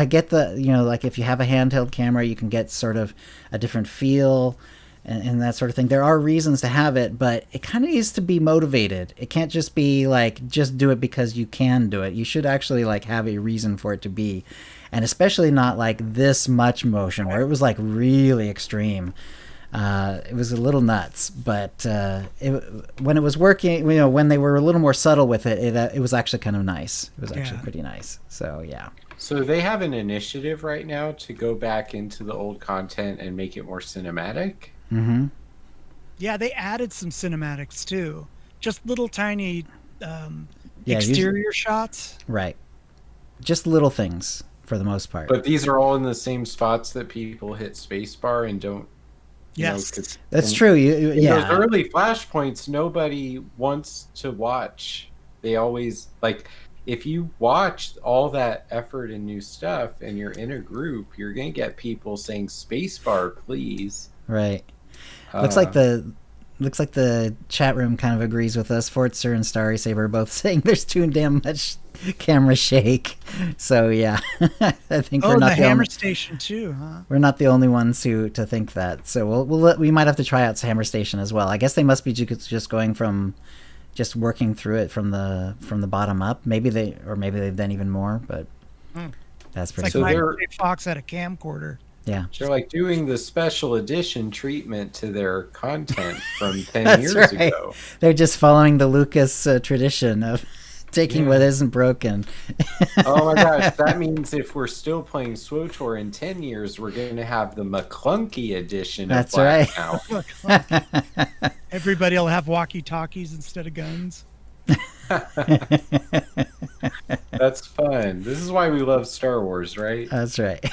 Speaker 1: get the, if you have a handheld camera, you can get sort of a different feel. and that sort of thing. There are reasons to have it, but it kind of needs to be motivated. It can't just be like, just do it because you can do it. You should actually like have a reason for it to be, and especially not like this much motion where it was like really extreme. It was a little nuts, but when it was working, when they were a little more subtle with it, it was actually kind of nice. It was actually pretty nice. So yeah.
Speaker 3: So they have an initiative right now to go back into the old content and make it more cinematic.
Speaker 1: Mm-hmm.
Speaker 2: Yeah, they added some cinematics too. Just little tiny exterior shots.
Speaker 1: Right. Just little things for the most part.
Speaker 3: But these are all in the same spots that people hit spacebar and don't.
Speaker 2: Yes,
Speaker 1: that's true.
Speaker 3: Those early flashpoints, nobody wants to watch. They always like. If you watch all that effort and new stuff and you're in a group, you're going to get people saying spacebar, please.
Speaker 1: Right. Looks like the chat room kind of agrees with us. Fortzer and Starry Saber are both saying there's too damn much camera shake. So yeah, I think we're not the
Speaker 2: Hammer
Speaker 1: only,
Speaker 2: Station too, huh?
Speaker 1: We're not the only ones to think that. So we might have to try out Hammer Station as well. I guess they must be just going from just working through it from the bottom up. Maybe they've done even more, but that's pretty.
Speaker 2: It's
Speaker 1: cool.
Speaker 2: like my Fox had a camcorder.
Speaker 1: Yeah,
Speaker 3: they're like doing the special edition treatment to their content from 10 years ago.
Speaker 1: They're just following the Lucas tradition of taking what isn't broken.
Speaker 3: Oh my gosh, that means if we're still playing SWTOR in 10 years, we're going to have the McClunky edition.
Speaker 1: That's
Speaker 3: of
Speaker 1: right.
Speaker 3: Now.
Speaker 2: Everybody will have walkie-talkies instead of guns.
Speaker 3: That's fun. This is why we love Star Wars, right?
Speaker 1: That's right.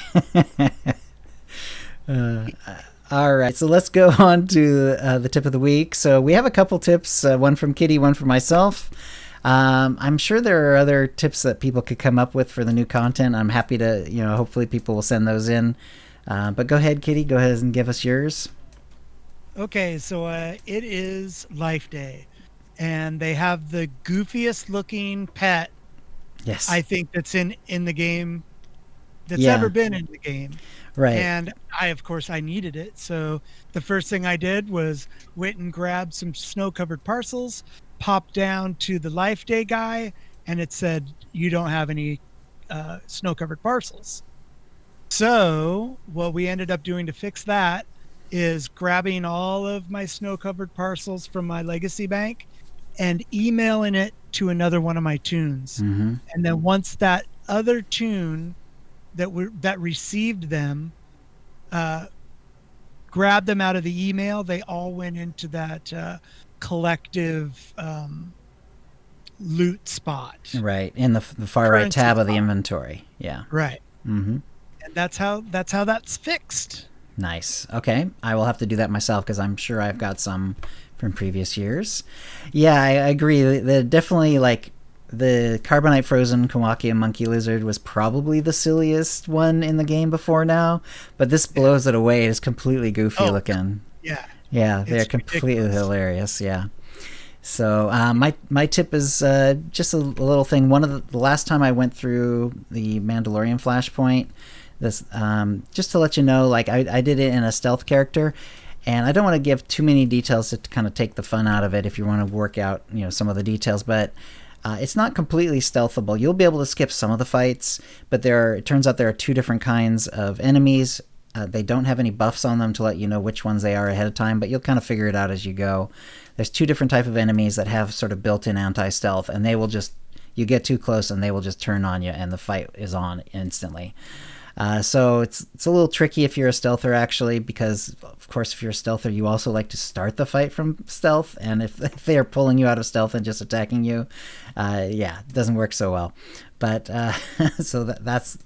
Speaker 1: All right, so let's go on to the tip of the week. So we have a couple tips, one from Kitty, one from myself. I'm sure there are other tips that people could come up with for the new content. I'm happy to, hopefully people will send those in. But go ahead, Kitty. Go ahead and give us yours.
Speaker 2: Okay, so it is Life Day, and they have the goofiest looking pet.
Speaker 1: Yes,
Speaker 2: I think that's in the game that's ever been in the game.
Speaker 1: Right.
Speaker 2: And of course, I needed it. So the first thing I did was went and grabbed some snow-covered parcels, popped down to the Life Day guy, and it said, you don't have any snow-covered parcels. So what we ended up doing to fix that is grabbing all of my snow-covered parcels from my legacy bank and emailing it to another one of my tunes.
Speaker 1: Mm-hmm.
Speaker 2: And then once that other tune that received them grabbed them out of the email, they all went into that collective loot spot.
Speaker 1: Right, in the far right tab of the inventory. Yeah.
Speaker 2: Right.
Speaker 1: Mm-hmm.
Speaker 2: And that's how that's fixed.
Speaker 1: Nice. Okay, I will have to do that myself because I'm sure I've got some from previous years. Yeah, I agree. Definitely like the Carbonite Frozen Kawaki and Monkey Lizard was probably the silliest one in the game before now, but this blows it away. It is completely goofy looking.
Speaker 2: Yeah.
Speaker 1: Yeah, they're completely hilarious. Yeah. So my tip is just a little thing. One of the last time I went through the Mandalorian Flashpoint, this just to let you know, like I did it in a stealth character, and I don't want to give too many details to kind of take the fun out of it if you want to work out some of the details, but it's not completely stealthable. You'll be able to skip some of the fights, but it turns out there are two different kinds of enemies. They don't have any buffs on them to let you know which ones they are ahead of time, but you'll kind of figure it out as you go. There's two different type of enemies that have sort of built-in anti-stealth, and they will just, you get too close and they will just turn on you and the fight is on instantly. So it's a little tricky if you're a stealther, actually, because of course if you're a stealther you also like to start the fight from stealth, and if they are pulling you out of stealth and just attacking you, it doesn't work so well. But so that's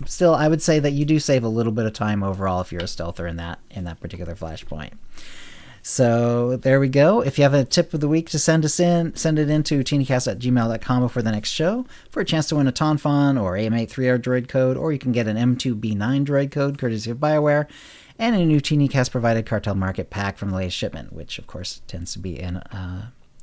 Speaker 1: still, I would say that you do save a little bit of time overall if you're a stealther in that particular flashpoint. So there we go. If you have a tip of the week to send us in, send it into OotiniCast@gmail.com before the next show for a chance to win a Tonfon or AM83R droid code, or you can get an M2B9 droid code courtesy of BioWare and a new OotiniCast provided Cartel Market pack from the latest shipment, which of course tends to be in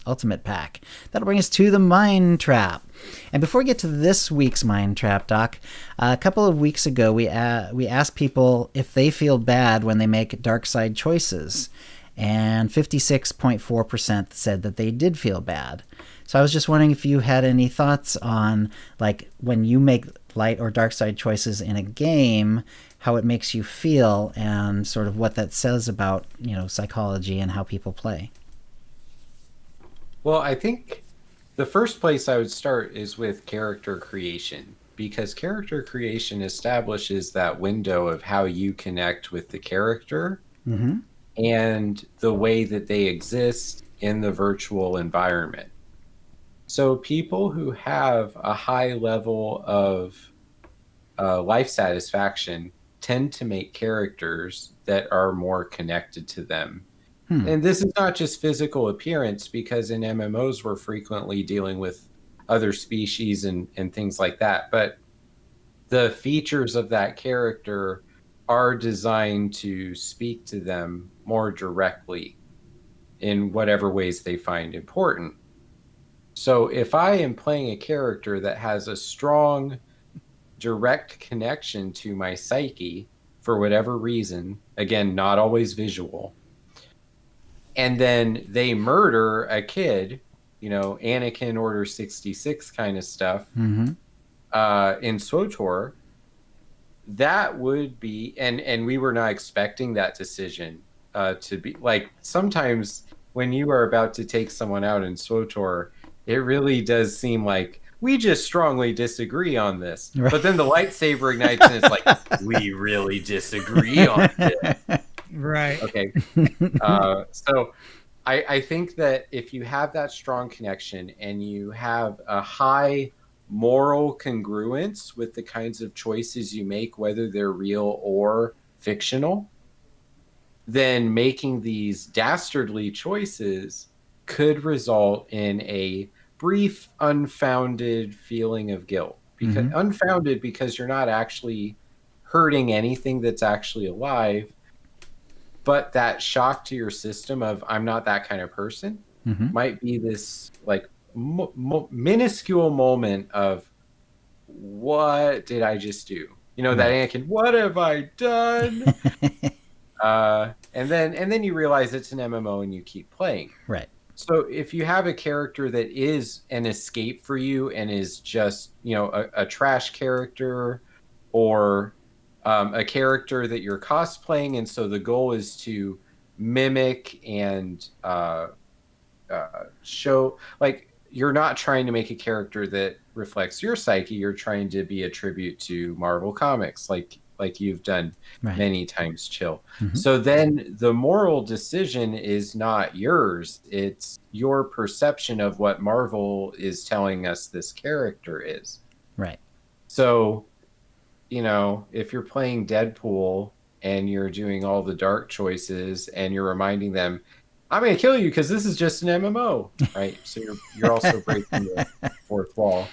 Speaker 1: Ultimate Pack. That'll bring us to the Mind Trap. And before we get to this week's Mind Trap, Doc, a couple of weeks ago we asked people if they feel bad when they make dark side choices, and 56.4% said that they did feel bad. So I was just wondering if you had any thoughts on, like, when you make light or dark side choices in a game, how it makes you feel, and sort of what that says about, psychology and how people play.
Speaker 3: Well, I think the first place I would start is with character creation, because character creation establishes that window of how you connect with the character and the way that they exist in the virtual environment. So people who have a high level of life satisfaction tend to make characters that are more connected to them. And this is not just physical appearance, because in MMOs we're frequently dealing with other species and things like that. But the features of that character are designed to speak to them more directly in whatever ways they find important. So if I am playing a character that has a strong, direct connection to my psyche for whatever reason, again, not always visual, and then they murder a kid, Anakin Order 66 kind of stuff, in SWTOR, that would be, and we were not expecting that decision to be, like, sometimes when you are about to take someone out in SWTOR, it really does seem like we just strongly disagree on this. Right. But then the lightsaber ignites and it's like, we really disagree on this.
Speaker 2: Right.
Speaker 3: Okay. So I think that if you have that strong connection and you have a high moral congruence with the kinds of choices you make, whether they're real or fictional, then making these dastardly choices could result in a brief, unfounded feeling of guilt. Because unfounded because you're not actually hurting anything that's actually alive, but that shock to your system of I'm not that kind of person might be this like minuscule moment of what did I just do? That Anakin, what have I done? And then you realize it's an MMO and you keep playing.
Speaker 1: Right.
Speaker 3: So if you have a character that is an escape for you and is just, a trash character, or a character that you're cosplaying, and so the goal is to mimic and show, like, you're not trying to make a character that reflects your psyche, you're trying to be a tribute to Marvel Comics, like you've done many times, Chill. So then the moral decision is not yours, it's your perception of what Marvel is telling us this character is.
Speaker 1: Right.
Speaker 3: So, if you're playing Deadpool and you're doing all the dark choices and you're reminding them, I'm going to kill you because this is just an MMO, right? So you're also breaking the fourth wall.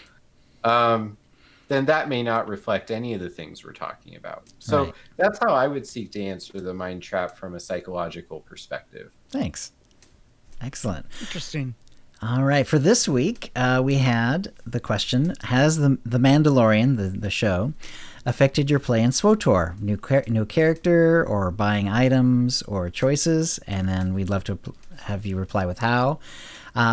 Speaker 3: Then that may not reflect any of the things we're talking about. So that's how I would seek to answer the mind trap from a psychological perspective.
Speaker 1: Thanks. Excellent.
Speaker 2: Interesting.
Speaker 1: All right. For this week, we had the question, has the Mandalorian, the show, affected your play in SWTOR? New character, or buying items, or choices? And then we'd love to have you reply with how.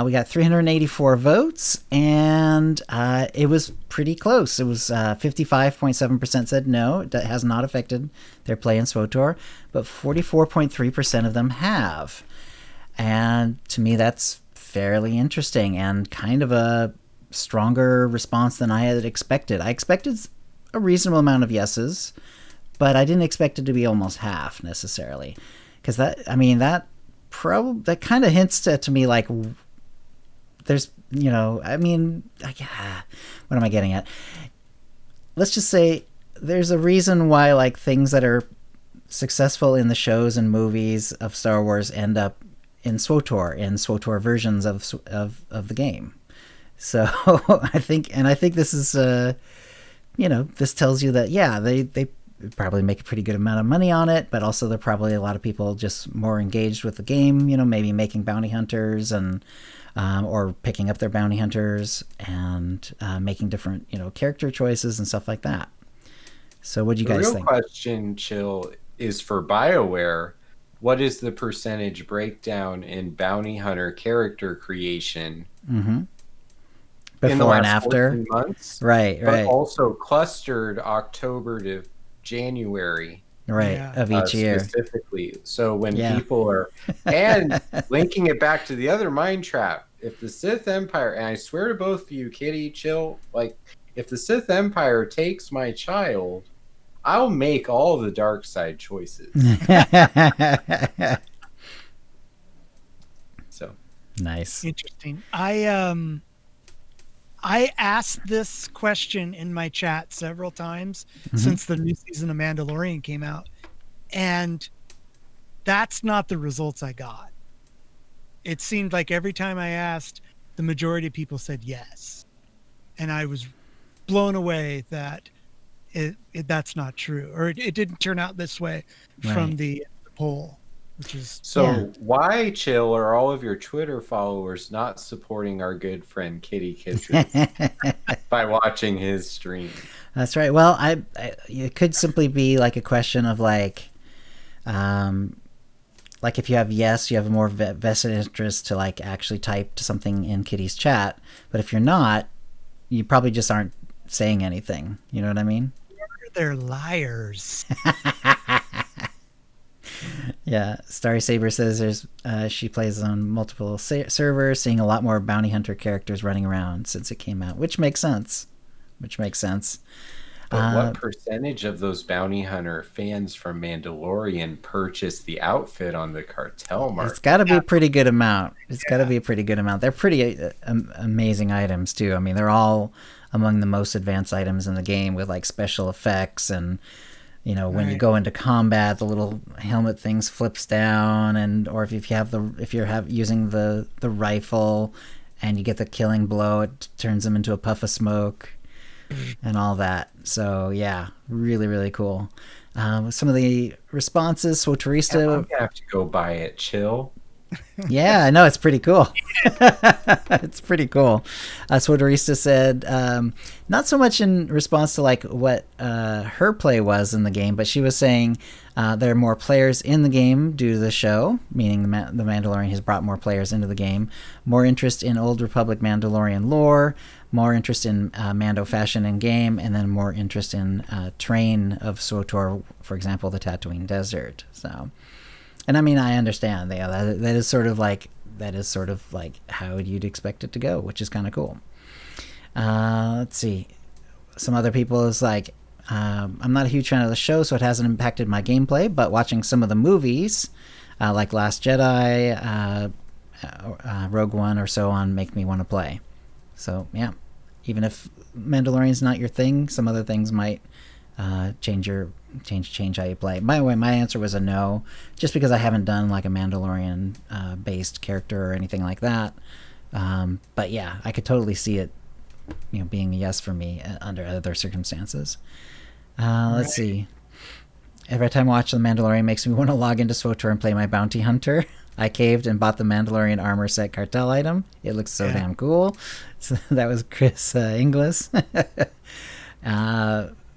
Speaker 1: We got 384 votes, and it was pretty close. It was 55.7% said no, it has not affected their play in SWTOR, but 44.3% of them have. And to me, that's fairly interesting and kind of a stronger response than I had expected. I expected a reasonable amount of yeses, but I didn't expect it to be almost half necessarily. Because that kind of hints to me like there's, what am I getting at? Let's just say there's a reason why like things that are successful in the shows and movies of Star Wars end up in SWTOR versions of the game. So I think this is this tells you that they probably make a pretty good amount of money on it, but also there are probably a lot of people just more engaged with the game, maybe making bounty hunters and or picking up their bounty hunters and making different, character choices and stuff like that. So what do you guys think?
Speaker 3: The real question, Chill, is for BioWare. What is the percentage breakdown in bounty hunter character creation
Speaker 1: Before
Speaker 3: in the last
Speaker 1: and after
Speaker 3: 14 months?
Speaker 1: Right.
Speaker 3: But also clustered October to January.
Speaker 1: Right, of each year.
Speaker 3: Specifically. So when people are... And linking it back to the other mind trap, if the Sith Empire... And I swear to both of you, Kitty, Chill, like, if the Sith Empire takes my child, I'll make all the dark side choices. So
Speaker 1: nice.
Speaker 2: Interesting. I asked this question in my chat several times since the new season of Mandalorian came out, and that's not the results I got. It seemed like every time I asked, the majority of people said yes, and I was blown away that that's not true, or it didn't turn out this way from the poll. Which is
Speaker 3: why, Chill, are all of your Twitter followers not supporting our good friend KittyKissz by watching his stream?
Speaker 1: That's right. Well, it could simply be like a question of like if you have yes, you have a more vested interest to like actually type something in Kitty's chat. But if you're not, you probably just aren't saying anything. You know what I mean?
Speaker 2: They're liars.
Speaker 1: Yeah, Starry Saber says she plays on multiple servers, seeing a lot more bounty hunter characters running around since it came out, which makes sense.
Speaker 3: But what percentage of those bounty hunter fans from Mandalorian purchased the outfit on the cartel market?
Speaker 1: It's got to be a pretty good amount. They're pretty amazing items too. I mean, they're all among the most advanced items in the game with like special effects and. When you go into combat, the little helmet things flips down, or if you're using the rifle, and you get the killing blow, it turns them into a puff of smoke, and all that. So yeah, really really cool. Some of the responses, Swotorista.
Speaker 3: I'm gonna have to go buy it. Chill.
Speaker 1: Yeah, I know, it's pretty cool. It's pretty cool. Swotorista said, not so much in response to like what her play was in the game, but she was saying there are more players in the game due to the show, meaning the Mandalorian has brought more players into the game, more interest in Old Republic Mandalorian lore, more interest in Mando fashion in game, and then more interest in terrain of SWTOR, for example, the Tatooine Desert. So. And I mean, I understand. That is sort of like how you'd expect it to go, which is kind of cool. Let's see. Some other people is like, I'm not a huge fan of the show, so it hasn't impacted my gameplay. But watching some of the movies, like Last Jedi, Rogue One, or so on, make me want to play. So yeah, even if Mandalorian's not your thing, some other things might change how you play. By the way, my answer was a no, just because I haven't done like a Mandalorian based character or anything like that. But yeah, I could totally see it, being a yes for me under other circumstances. Let's see. Every time I watch The Mandalorian, makes me want to log into SWTOR and play my bounty hunter. I caved and bought the Mandalorian armor set cartel item. It looks so damn cool. So that was Chris Inglis.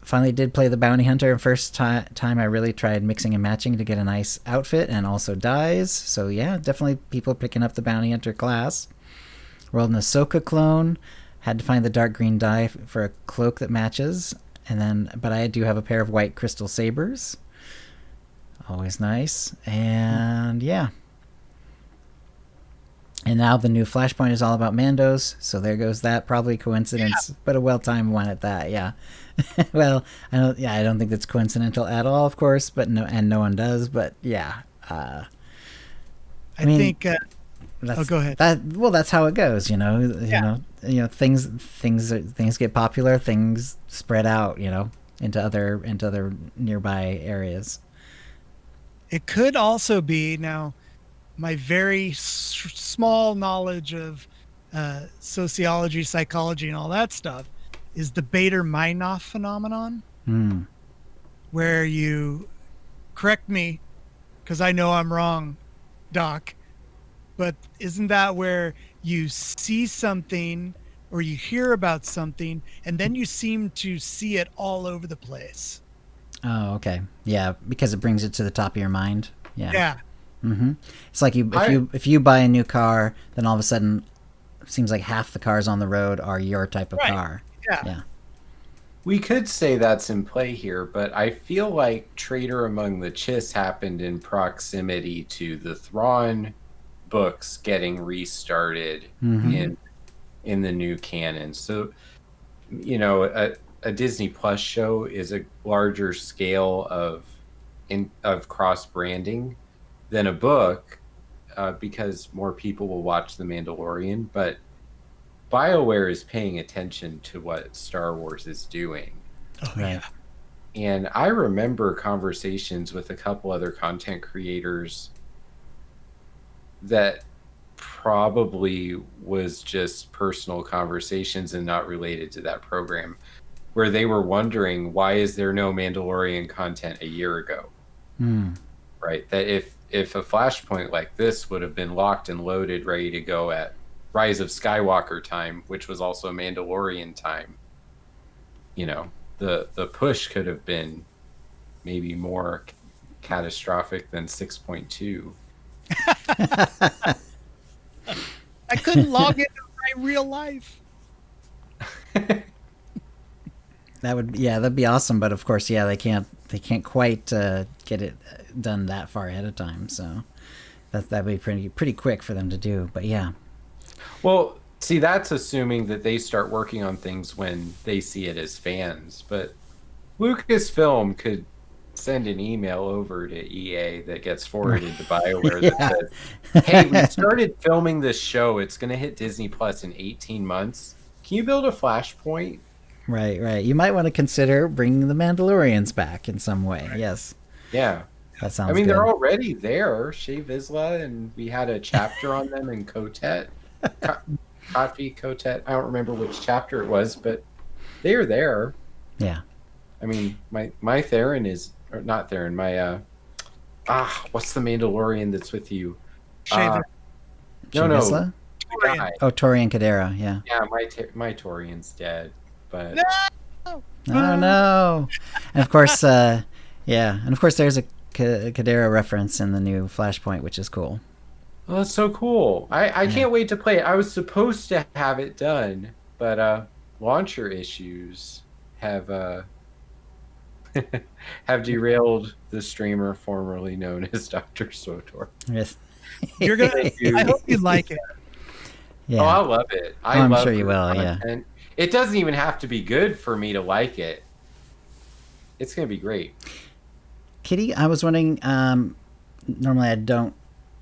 Speaker 1: Finally did play the bounty hunter. First time I really tried mixing and matching to get a nice outfit and also dyes. So yeah, definitely people picking up the bounty hunter class. Rolled an Ahsoka clone. Had to find the dark green dye for a cloak that matches. But I do have a pair of white crystal sabers. Always nice. And yeah. And now the new Flashpoint is all about Mandos, so there goes that. Probably coincidence, but a well-timed one at that. Yeah. Well, I don't think that's coincidental at all, of course, but no one does. But yeah. I
Speaker 2: think. Go ahead.
Speaker 1: That's how it goes. Things get popular, things spread out. Into other nearby areas.
Speaker 2: It could also be now. My very small knowledge of sociology, psychology, and all that stuff is the Bader-Meinhof phenomenon, where you correct me because I know I'm wrong, Doc, but isn't that where you see something or you hear about something, and then you seem to see it all over the place.
Speaker 1: Oh, okay. Yeah, because it brings it to the top of your mind. Yeah.
Speaker 2: Yeah.
Speaker 1: Mm-hmm. It's like if you buy a new car, then all of a sudden, it seems like half the cars on the road are your type of
Speaker 2: Right.
Speaker 1: car.
Speaker 2: Yeah.
Speaker 1: Yeah.
Speaker 3: We could say that's in play here, but I feel like Traitor Among the Chiss happened in proximity to the Thrawn books getting restarted
Speaker 1: Mm-hmm.
Speaker 3: in the new canon. So, you know, a Disney Plus show is a larger scale of cross branding than a book, because more people will watch The Mandalorian. But BioWare is paying attention to what Star Wars is doing.
Speaker 2: Oh,
Speaker 1: Right.
Speaker 2: yeah.
Speaker 3: And I remember conversations with a couple other content creators that probably was just personal conversations and not related to that program, where they were wondering, why is there no Mandalorian content a year ago?
Speaker 1: Mm.
Speaker 3: Right? That if a flashpoint like this would have been locked and loaded, ready to go at Rise of Skywalker time, which was also Mandalorian time, you know, the push could have been maybe more catastrophic than 6.2.
Speaker 2: I couldn't log into my real life.
Speaker 1: That'd be awesome. But of course, yeah, they can't quite get it done that far ahead of time. So that'd be pretty quick for them to do. But yeah.
Speaker 3: Well, see, that's assuming that they start working on things when they see it as fans. But Lucasfilm could send an email over to EA that gets forwarded to BioWare that says, hey, we started filming this show. It's going to hit Disney Plus in 18 months. Can you build a Flashpoint?
Speaker 1: Right. You might want to consider bringing the Mandalorians back in some way. Yes.
Speaker 3: Yeah.
Speaker 1: That sounds
Speaker 3: I mean,
Speaker 1: good.
Speaker 3: they're already there. Shea Vizsla, and we had a chapter on them in Kotet. Kotvi, Kotet. I don't remember which chapter it was, but they are there.
Speaker 1: Yeah.
Speaker 3: I mean, my Theron is, or not Theron, my what's the Mandalorian that's with you?
Speaker 2: Shaven.
Speaker 3: No.
Speaker 1: Torian. Oh, Torian Kadera. Yeah.
Speaker 3: Yeah, my Torian's dead, but
Speaker 2: No!
Speaker 1: Oh no! And of course, there's a Kadera reference in the new Flashpoint, which is cool.
Speaker 3: well, that's so cool. I can't wait to play it. I was supposed to have it done, but launcher issues have have derailed the streamer formerly known as Dr. Sotor.
Speaker 1: Yes.
Speaker 2: You're gonna. I hope you like it.
Speaker 1: Yeah.
Speaker 3: Oh, I love it.
Speaker 1: I'm
Speaker 3: love
Speaker 1: sure you will.
Speaker 3: content.
Speaker 1: Yeah.
Speaker 3: It doesn't even have to be good for me to like it. It's gonna be great.
Speaker 1: Kitty, I was wondering. Normally, I don't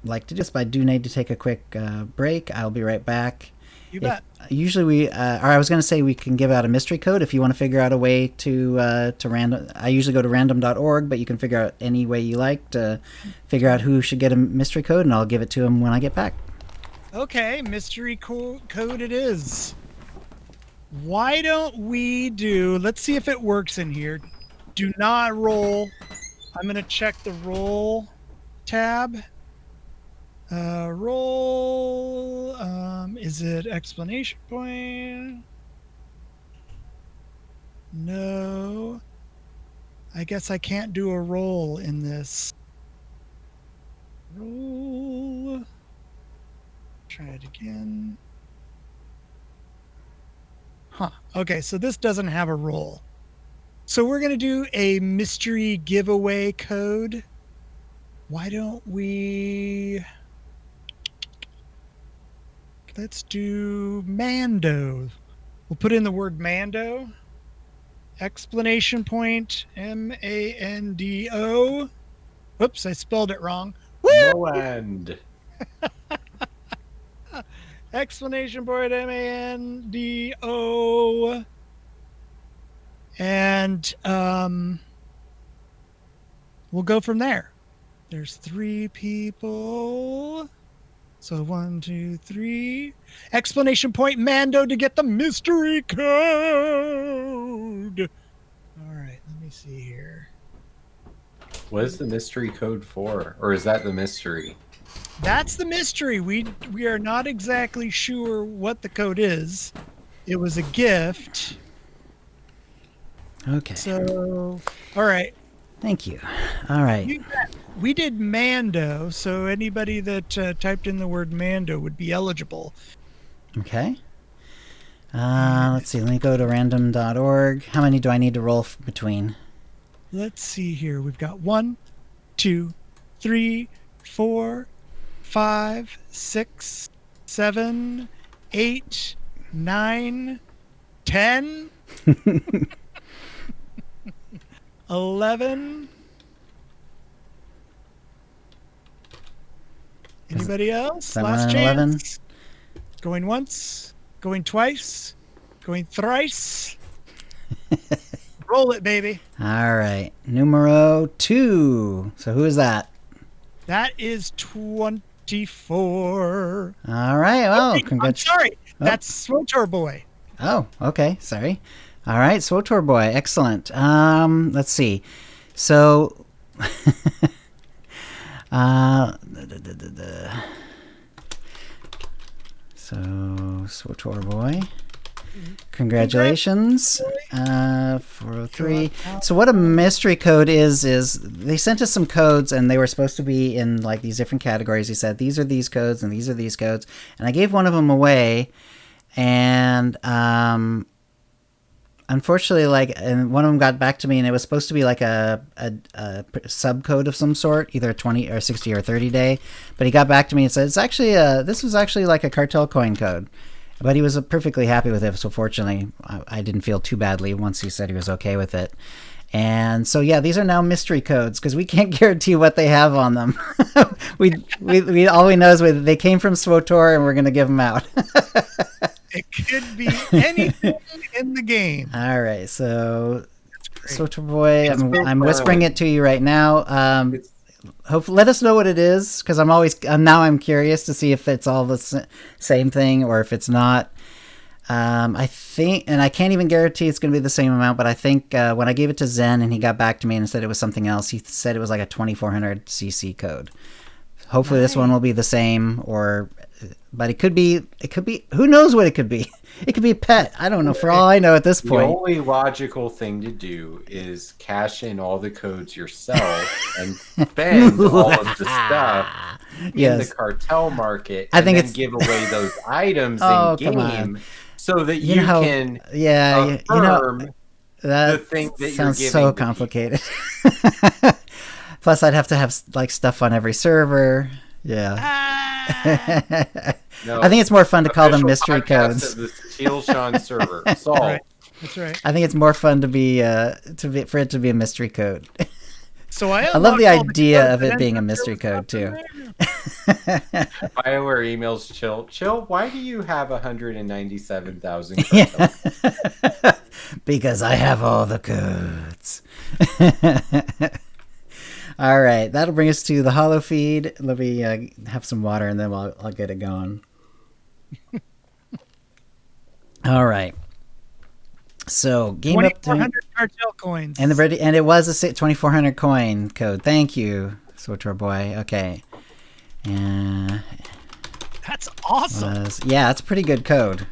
Speaker 1: like to do this, but I do need to take a quick break. I'll be right back.
Speaker 2: You bet.
Speaker 1: Usually I was going to say we can give out a mystery code if you want to figure out a way to random. I usually go to random.org, but you can figure out any way you like to figure out who should get a mystery code, and I'll give it to him when I get back.
Speaker 2: Okay, mystery code it is. Why don't we do, let's see if it works in here. Do not roll. I'm going to check the roll tab. Roll, is it explanation point? No. I guess I can't do a roll in this. Roll. Try it again. Huh. Okay, so this doesn't have a roll. So we're going to do a mystery giveaway code. Why don't we... Let's do Mando. We'll put in the word Mando. Explanation point, M-A-N-D-O. Whoops, I spelled it wrong.
Speaker 3: Moand.
Speaker 2: Explanation point, M-A-N-D-O. And we'll go from there. There's 3 people. So 1, 2, 3. Explanation point Mando to get the mystery code. All right, let me see here.
Speaker 3: What is the mystery code for? Or is that the mystery?
Speaker 2: that's the mystery. We are not exactly sure what the code is. It was a gift.
Speaker 1: Okay.
Speaker 2: So, all right.
Speaker 1: Thank you. All right.
Speaker 2: We did Mando, so anybody that typed in the word Mando would be eligible.
Speaker 1: Okay. Let's see. Let me go to random.org. How many do I need to roll between?
Speaker 2: Let's see here. We've got 1, 2, 3, 4, 5, 6, 7, 8, 9, 10, 11. Anybody else? Last chance.
Speaker 1: 11?
Speaker 2: Going once, going twice, going thrice. Roll it, baby.
Speaker 1: All right. Numero 2. So who is that?
Speaker 2: That is 24.
Speaker 1: All right. Oh,
Speaker 2: I'm sorry. That's Swotor Boy.
Speaker 1: Oh, okay. Sorry. All right. Swotor Boy. Excellent. Let's see. So, so Swotor Boy. Congratulations. 403. So what a mystery code is they sent us some codes and they were supposed to be in like these different categories. He said, these are these codes and these are these codes. And I gave one of them away. And, unfortunately, and one of them got back to me and it was supposed to be like a subcode of some sort, either 20 or 60 or 30 day. But he got back to me and said, this was actually like a cartel coin code. But he was perfectly happy with it, so fortunately, I didn't feel too badly once he said he was okay with it. And so, yeah, these are now mystery codes because we can't guarantee what they have on them. we all we know is they came from Swotor, and we're going to give them out.
Speaker 2: It could be anything in the game.
Speaker 1: All right, so Swotor Boy, I'm whispering it to you right now. Let us know what it is, because I'm curious to see if it's all the same thing or if it's not. I think, and I can't even guarantee it's going to be the same amount, but I think when I gave it to Zen and he got back to me and said it was something else, he said it was like a 2400 CC code. Hopefully this one will be the same, but it could be, who knows what it could be? It could be a pet. I don't know. For all I know at this point.
Speaker 3: The only logical thing to do is cash in all the codes yourself and spend all of the stuff in the cartel market and then give away those items in game so that you can affirm the thing that
Speaker 1: sounds
Speaker 3: you're giving.
Speaker 1: So complicated. Plus, I'd have to have like stuff on every server. Yeah. No, I think it's more fun to call them mystery codes.
Speaker 3: The Steel Sean server. Solved.
Speaker 2: Right. That's right.
Speaker 1: I think it's more fun for it to be a mystery code.
Speaker 2: So I
Speaker 1: love the idea of it being a mystery code too.
Speaker 3: BioWare emails Chill. Why do you have 197,000?
Speaker 1: Yeah. Because I have all the codes. All right, that'll bring us to the holo feed. Let me have some water, and then I'll get it going. All right. So game up
Speaker 2: 2,400 cartel coins,
Speaker 1: and it was a 2,400 coin code. Thank you, Swotor Boy. Okay,
Speaker 2: that's awesome.
Speaker 1: Yeah, that's a pretty good code.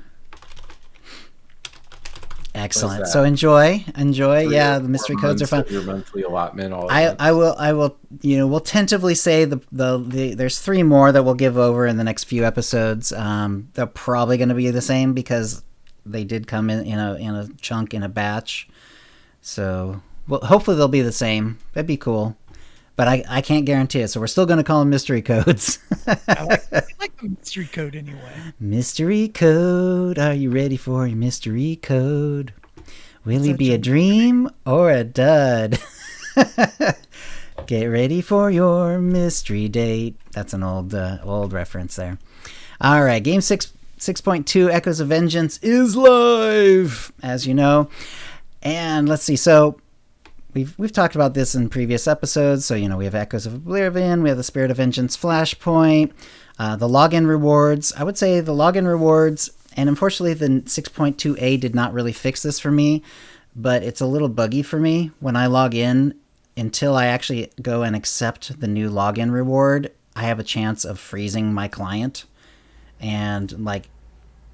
Speaker 1: Excellent. So enjoy. Yeah, the mystery codes are fun.
Speaker 3: Your monthly allotment.
Speaker 1: I will. We'll tentatively say there's 3 more that we'll give over in the next few episodes. They're probably going to be the same because they did come in a chunk in a batch. So hopefully they'll be the same. That'd be cool. But I can't guarantee it. So we're still going to call them mystery codes.
Speaker 2: I like the mystery code anyway.
Speaker 1: Mystery code. Are you ready for your mystery code? Will he be a dream or a dud? Get ready for your mystery date. That's an old reference there. All right. Game 6.2 Echoes of Vengeance is live, as you know. And let's see. So We've talked about this in previous episodes. So, we have Echoes of Oblivion, we have the Spirit of Vengeance Flashpoint, the login rewards. I would say the login rewards, and unfortunately the 6.2a did not really fix this for me, but it's a little buggy for me. When I log in, until I actually go and accept the new login reward, I have a chance of freezing my client, and like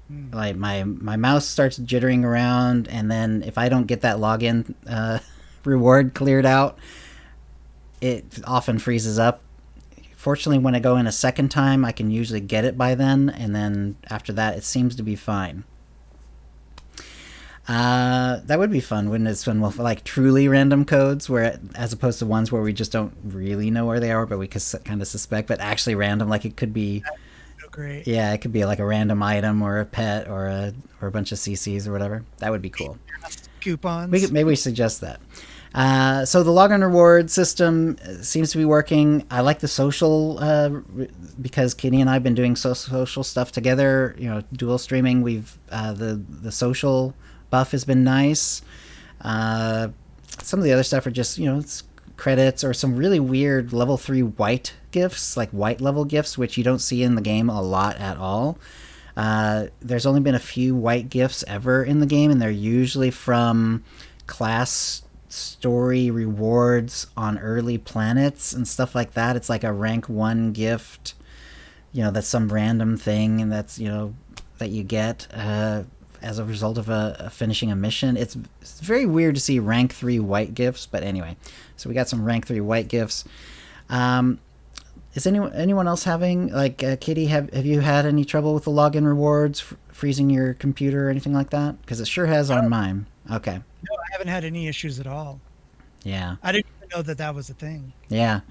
Speaker 1: my mouse starts jittering around, and then if I don't get that login reward cleared out, it often freezes up. Fortunately, when I go in a second time, I can usually get it by then, and then after that, it seems to be fine. That would be fun, wouldn't it? When we'll like truly random codes, where as opposed to ones where we just don't really know where they are, but we could kind of suspect. But actually random, like it could be.
Speaker 2: So great.
Speaker 1: Yeah, it could be like a random item or a pet or a bunch of CCs or whatever. That would be cool.
Speaker 2: Coupons.
Speaker 1: Maybe we suggest that. So the login reward system seems to be working. I like the social because Kitty and I have been doing social stuff together. You know, dual streaming. We've the social buff has been nice. Some of the other stuff are just, you know, it's credits or some really weird level 3 white gifts, like white level gifts, which you don't see in the game a lot at all. There's only been a few white gifts ever in the game, and they're usually from class story rewards on early planets and stuff like that. It's like a rank 1 gift, you know, that's some random thing, and that's, you know, that you get as a result of finishing a mission. It's very weird to see rank 3 white gifts, but anyway, so we got some rank 3 white gifts. Is anyone else having, like, Kitty, have you had any trouble with the login rewards, freezing your computer or anything like that? Because it sure has on mine. Okay.
Speaker 2: No, I haven't had any issues at all.
Speaker 1: Yeah.
Speaker 2: I didn't even know that was a thing.
Speaker 1: Yeah.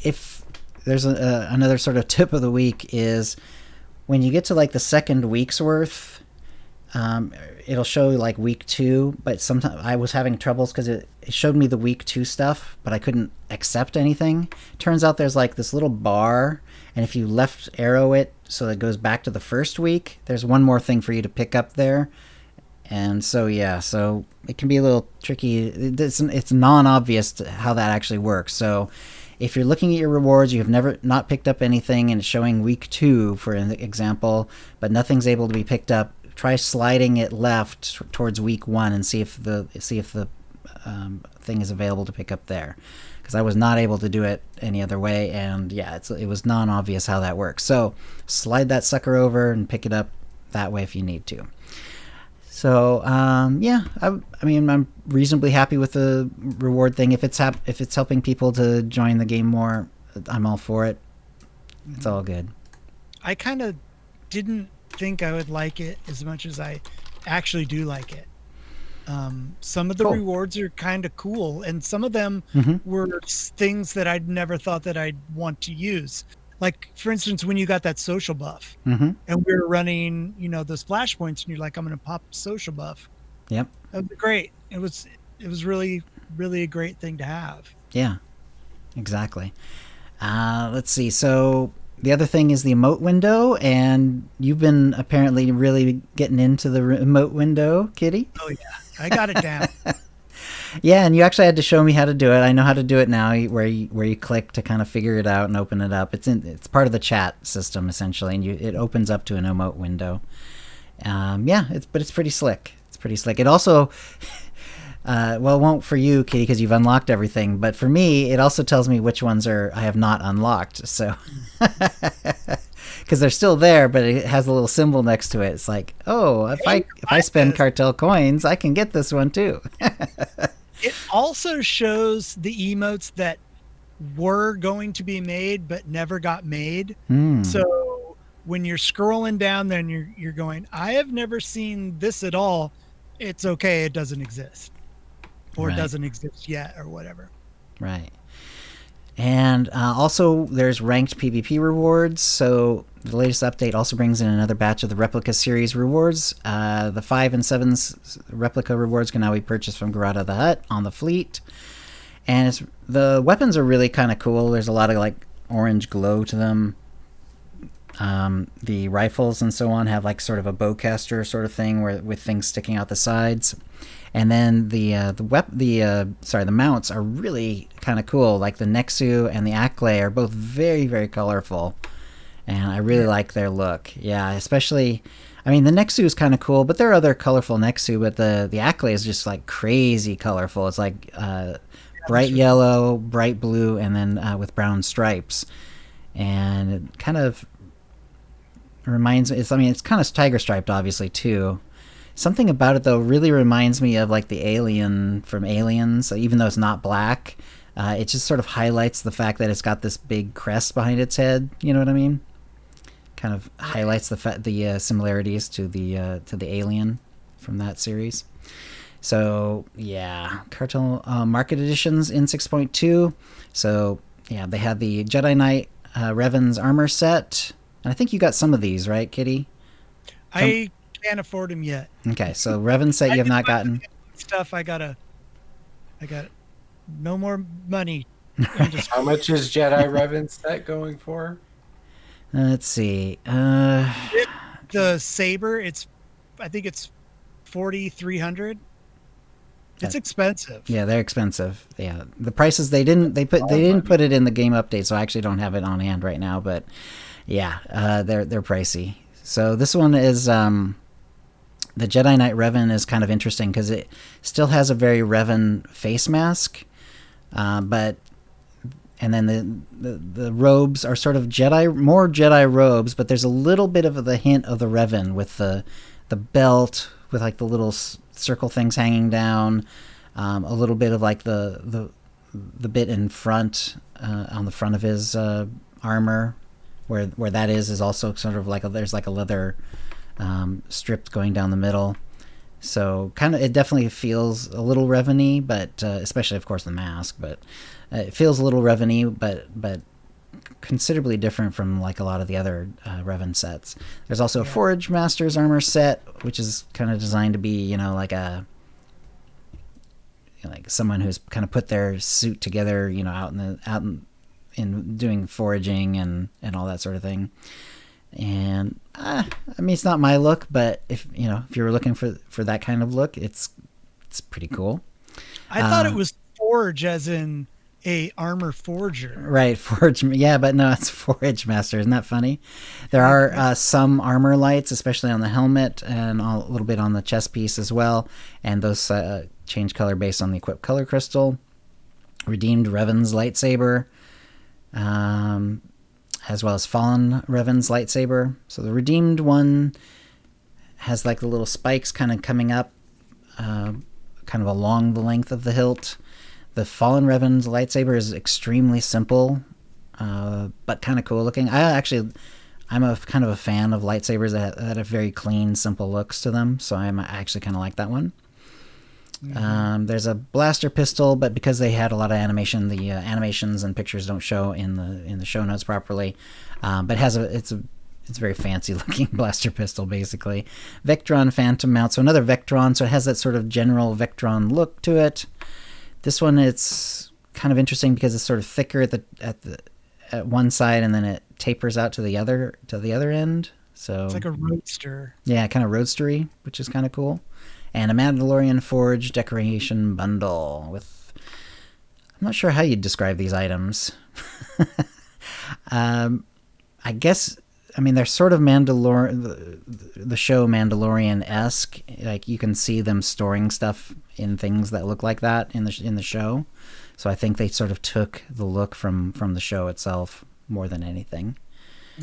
Speaker 1: If there's another sort of tip of the week is when you get to like the second week's worth, it'll show like week 2, but sometimes I was having troubles because it showed me the week 2 stuff, but I couldn't accept anything. Turns out there's like this little bar, and if you left arrow it so it goes back to the first week, there's one more thing for you to pick up there. And so, yeah, so it can be a little tricky. It's non-obvious how that actually works. So if you're looking at your rewards, you have not picked up anything, and it's showing week 2, for an example, but nothing's able to be picked up, try sliding it left towards week 1 and see if the thing is available to pick up there. Because I was not able to do it any other way, and yeah, it was non-obvious how that works. So slide that sucker over and pick it up that way if you need to. So yeah, I mean, I'm reasonably happy with the reward thing. If it's helping people to join the game more, I'm all for it. It's all good.
Speaker 2: I kind of didn't think I would like it as much as I actually do like it. Some of the rewards are kind of cool, and some of them were things that I'd never thought that I'd want to use. Like, for instance, when you got that social buff, and we were running, you know, those flashpoints, and you're like, I'm going to pop social buff.
Speaker 1: Yep.
Speaker 2: That was great. It was really, really a great thing to have.
Speaker 1: Yeah, exactly. Let's see. So the other thing is the emote window, and you've been apparently really getting into the emote window, Kitty.
Speaker 2: Oh, yeah. I got it down.
Speaker 1: Yeah, and you actually had to show me how to do it. I know how to do it now, where you click to kind of figure it out and open it up. It's part of the chat system essentially, and it opens up to an emote window. Yeah, it's pretty slick. It's pretty slick. It also, well, it won't for you, Kitty, because you've unlocked everything. But for me, it also tells me which ones I have not unlocked. So. Because they're still there, but it has a little symbol next to it. It's like, oh, if I spend cartel coins, I can get this one too.
Speaker 2: It also shows the emotes that were going to be made but never got made. So when you're scrolling down there and you're going, I have never seen this at all, it's okay, it doesn't exist. Or It doesn't exist yet, or whatever. Right.
Speaker 1: And also, there's ranked PvP rewards. So the latest update also brings in another batch of the Replica series rewards. The 5 and 7 Replica rewards can now be purchased from Garada the Hutt on the fleet. And the weapons are really kind of cool. There's a lot of like orange glow to them. The rifles and so on have like sort of a bowcaster sort of thing with things sticking out the sides. And then the mounts are really kind of cool. Like the Nexu and the Acklay are both very, very colorful, and I really like their look. Yeah, especially, I mean, the Nexu is kind of cool, but there are other colorful Nexu. But the Acklay is just like crazy colorful. It's like bright yellow, bright blue, and then with brown stripes. And it kind of reminds me, it's kind of tiger striped, obviously, too. Something about it, though, really reminds me of like the alien from Aliens, even though it's not black. It just sort of highlights the fact that it's got this big crest behind its head. You know what I mean? Kind of highlights the similarities to the alien from that series. So yeah, Cartel Market Editions in 6.2. So yeah, they had the Jedi Knight Revan's armor set, and I think you got some of these, right, Kitty?
Speaker 2: I can't afford them yet.
Speaker 1: Okay, so Revan set you have not gotten.
Speaker 2: Stuff I got no more money.
Speaker 3: How much is Jedi Revan set going for?
Speaker 1: Let's see.
Speaker 2: The saber, I think it's 4,300. It's expensive.
Speaker 1: Yeah, they're expensive. Yeah, the prices they didn't put it in the game update, so I actually don't have it on hand right now. But yeah, they're pricey. So this one is the Jedi Knight Revan is kind of interesting because it still has a very Revan face mask, but and then the robes are sort of more Jedi robes, but there's a little bit of the hint of the Revan with the belt with like the little circle things hanging down, a little bit of like the bit in front on the front of his armor where that is also sort of like there's like a leather strip going down the middle. So kind of it definitely feels a little Revan-y, but especially of course the mask, but it feels a little Revan-y, but considerably different from like a lot of the other Revan sets. There's also a Forge Master's armor set, which is kind of designed to be, like someone who's kind of put their suit together, out in doing foraging and all that sort of thing. And it's not my look, but if you were looking for that kind of look, it's pretty cool.
Speaker 2: I thought it was forge as in a armor forger.
Speaker 1: Right, forge. Yeah, but no, it's Forge Master. Isn't that funny? There are some armor lights, especially on the helmet and a little bit on the chest piece as well. And those change color based on the equipped color crystal. Redeemed Revan's lightsaber, as well as Fallen Revan's lightsaber. So the redeemed one has like the little spikes kind of coming up, kind of along the length of the hilt. The Fallen Revan's lightsaber is extremely simple, but kind of cool looking. I'm a kind of a fan of lightsabers that have very clean, simple looks to them. So I actually kind of like that one. Mm-hmm. There's a blaster pistol, but because they had a lot of animation, the animations and pictures don't show in the show notes properly. But it's a very fancy looking blaster pistol, basically. Vectron Phantom mount, so another Vectron, so it has that sort of general Vectron look to it. This one, it's kind of interesting because it's sort of thicker at one side, and then it tapers out to the other end. So
Speaker 2: it's like a roadster.
Speaker 1: Yeah, kind of roadstery, which is kind of cool. And a Mandalorian Forge decoration bundle with. I'm not sure how you'd describe these items. I guess. They're sort of the show Mandalorian-esque. Like you can see them storing stuff in things that look like that in the show. So I think they sort of took the look from the show itself more than anything.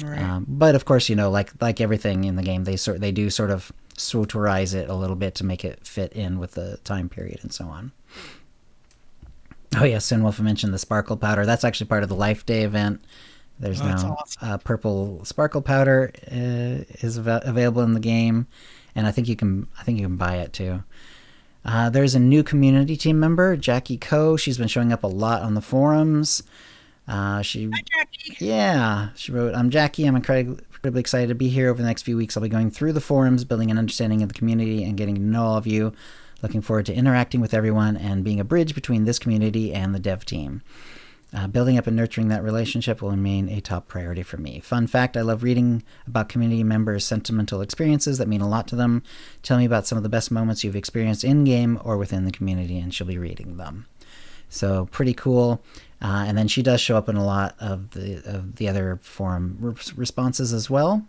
Speaker 2: Right.
Speaker 1: But of course, like everything in the game, they do sort of SWTORize it a little bit to make it fit in with the time period and so on. Oh yeah, Sinwolf mentioned the sparkle powder. That's actually part of the Life Day event. There's now awesome. Purple sparkle powder is available in the game, and I think you can buy it too. There's a new community team member, Jackie Ko. She's been showing up a lot on the forums.
Speaker 2: Hi, Jackie.
Speaker 1: Yeah, she wrote, "I'm Jackie. I'm incredibly excited to be here. Over the next few weeks, I'll be going through the forums, building an understanding of the community, and getting to know all of you. Looking forward to interacting with everyone and being a bridge between this community and the dev team. Building up and nurturing that relationship will remain a top priority for me. Fun fact, I love reading about community members' sentimental experiences that mean a lot to them. Tell me about some of the best moments you've experienced in-game or within the community," and she'll be reading them. So pretty cool. And then she does show up in a lot of the other forum responses as well.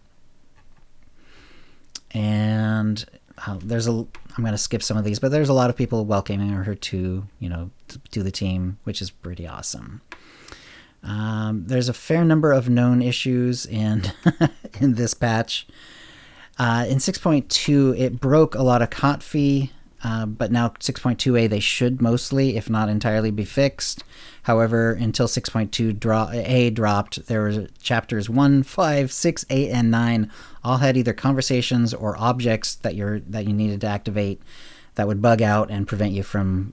Speaker 1: And I'm going to skip some of these, but there's a lot of people welcoming her to the team, which is pretty awesome. There's a fair number of known issues in in this patch. In 6.2, it broke a lot of Kotfi, but now 6.2a, they should mostly, if not entirely, be fixed. However, until 6.2a dropped, there were chapters 1, 5, 6, 8, and 9 all had either conversations or objects that you needed to activate that would bug out and prevent you from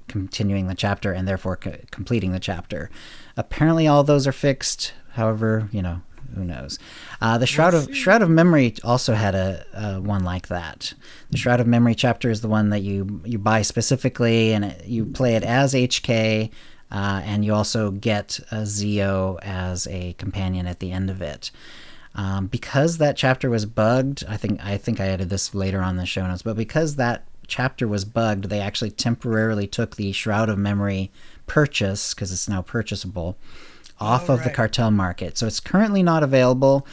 Speaker 1: continuing the chapter and therefore completing the chapter. Apparently all those are fixed. However, who knows? The Shroud of Memory also had a one like that. The Shroud of Memory chapter is the one that you buy specifically, and you play it as HK, and you also get a Zio as a companion at the end of it. Because that chapter was bugged, I think I added this later on in the show notes, but because that chapter was bugged, they actually temporarily took the Shroud of Memory purchase, because it's now purchasable, off of the cartel market. So it's currently not available.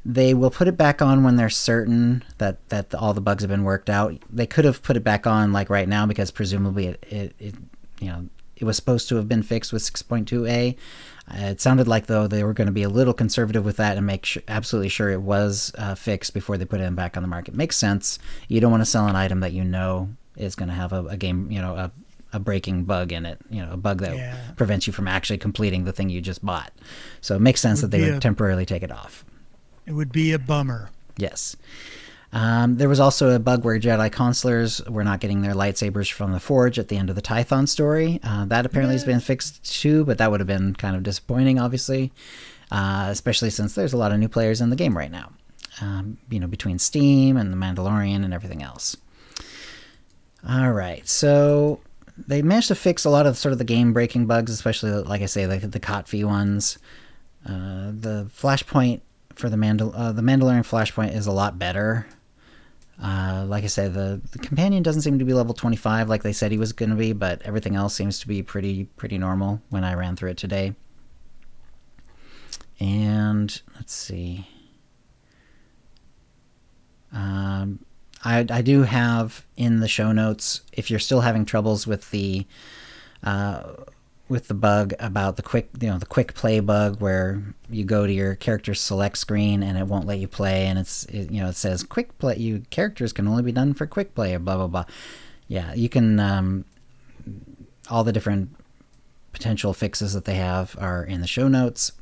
Speaker 1: They will put it back on when they're certain that all the bugs have been worked out. They could have put it back on like right now, because presumably it was supposed to have been fixed with 6.2a. It sounded like, though, they were going to be a little conservative with that and make absolutely sure it was fixed before they put it back on the market. Makes sense. You don't want to sell an item that is going to have a game, a breaking bug in it, a bug that prevents you from actually completing the thing you just bought. So it makes sense that they would temporarily take it off.
Speaker 2: It would be a bummer.
Speaker 1: Yes. There was also a bug where Jedi Consulars were not getting their lightsabers from the Forge at the end of the Tython story. That apparently has been fixed too, but that would have been kind of disappointing, obviously, especially since there's a lot of new players in the game right now, between Steam and the Mandalorian and everything else. All right, so they managed to fix a lot of sort of the game-breaking bugs, especially, like I say, the Kotfi ones. The Flashpoint for the Mandalorian Flashpoint is a lot better. Like I said, the companion doesn't seem to be level 25 like they said he was going to be, but everything else seems to be pretty normal when I ran through it today. And let's see. I do have in the show notes, if you're still having troubles with the bug about the quick play bug, where you go to your character's select screen and it won't let you play, and it says quick play, characters can only be done for quick play, or blah blah blah. Yeah, you can all the different potential fixes that they have are in the show notes.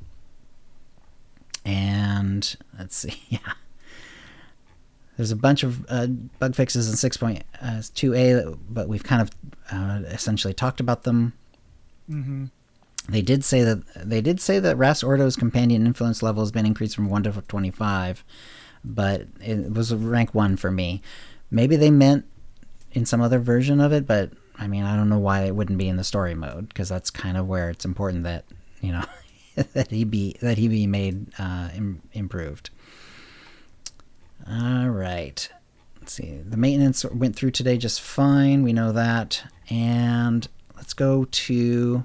Speaker 1: And let's see, there's a bunch of bug fixes in 6.2a, but we've kind of essentially talked about them.
Speaker 2: Mm-hmm.
Speaker 1: They did say that Ras Ordo's companion influence level has been increased from 1 to 25, but it was a rank 1 for me. Maybe they meant in some other version of it, but I mean, I don't know why it wouldn't be in the story mode, because that's kind of where it's important that that he be made improved. All right. Let's see. The maintenance went through today just fine. We know that. And let's go to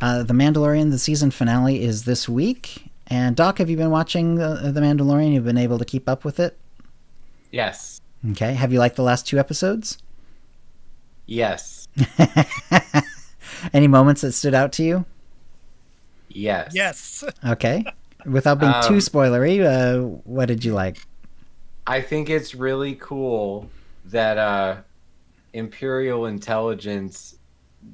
Speaker 1: The Mandalorian. The season finale is this week. And Doc, have you been watching The Mandalorian? You've been able to keep up with it?
Speaker 3: Yes.
Speaker 1: Okay. Have you liked the last 2 episodes?
Speaker 3: Yes.
Speaker 1: Any moments that stood out to you?
Speaker 3: Yes.
Speaker 2: Yes.
Speaker 1: Okay. Without being too spoilery, what did you like?
Speaker 3: I think it's really cool that Imperial Intelligence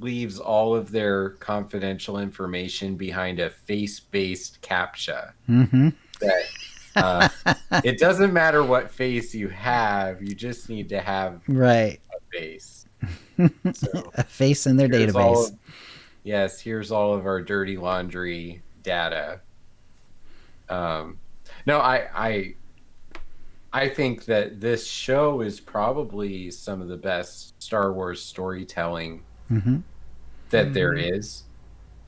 Speaker 3: leaves all of their confidential information behind a face-based CAPTCHA.
Speaker 1: Mm-hmm.
Speaker 3: That it doesn't matter what face you have, you just need to have
Speaker 1: a
Speaker 3: face. So,
Speaker 1: a face in their database.
Speaker 3: Here's all of our dirty laundry data. No, I think that this show is probably some of the best Star Wars storytelling that there is.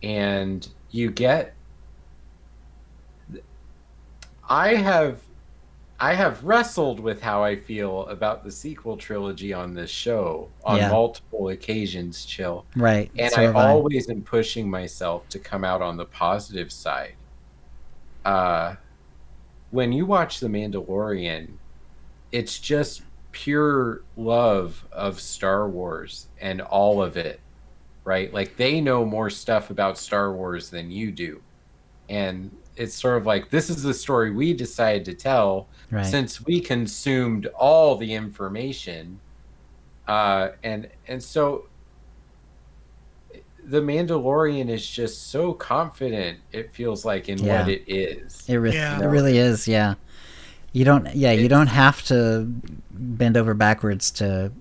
Speaker 3: And you get... I have wrestled with how I feel about the sequel trilogy on this show on multiple occasions, Chill.
Speaker 1: Right.
Speaker 3: And so I always am pushing myself to come out on the positive side. When you watch The Mandalorian, it's just pure love of Star Wars and all of it, right? Like they know more stuff about Star Wars than you do. And it's sort of like, this is the story we decided to tell since we consumed all the information. And so the Mandalorian is just so confident, it feels like, in what it is.
Speaker 1: It really is, yeah. You don't have to bend over backwards to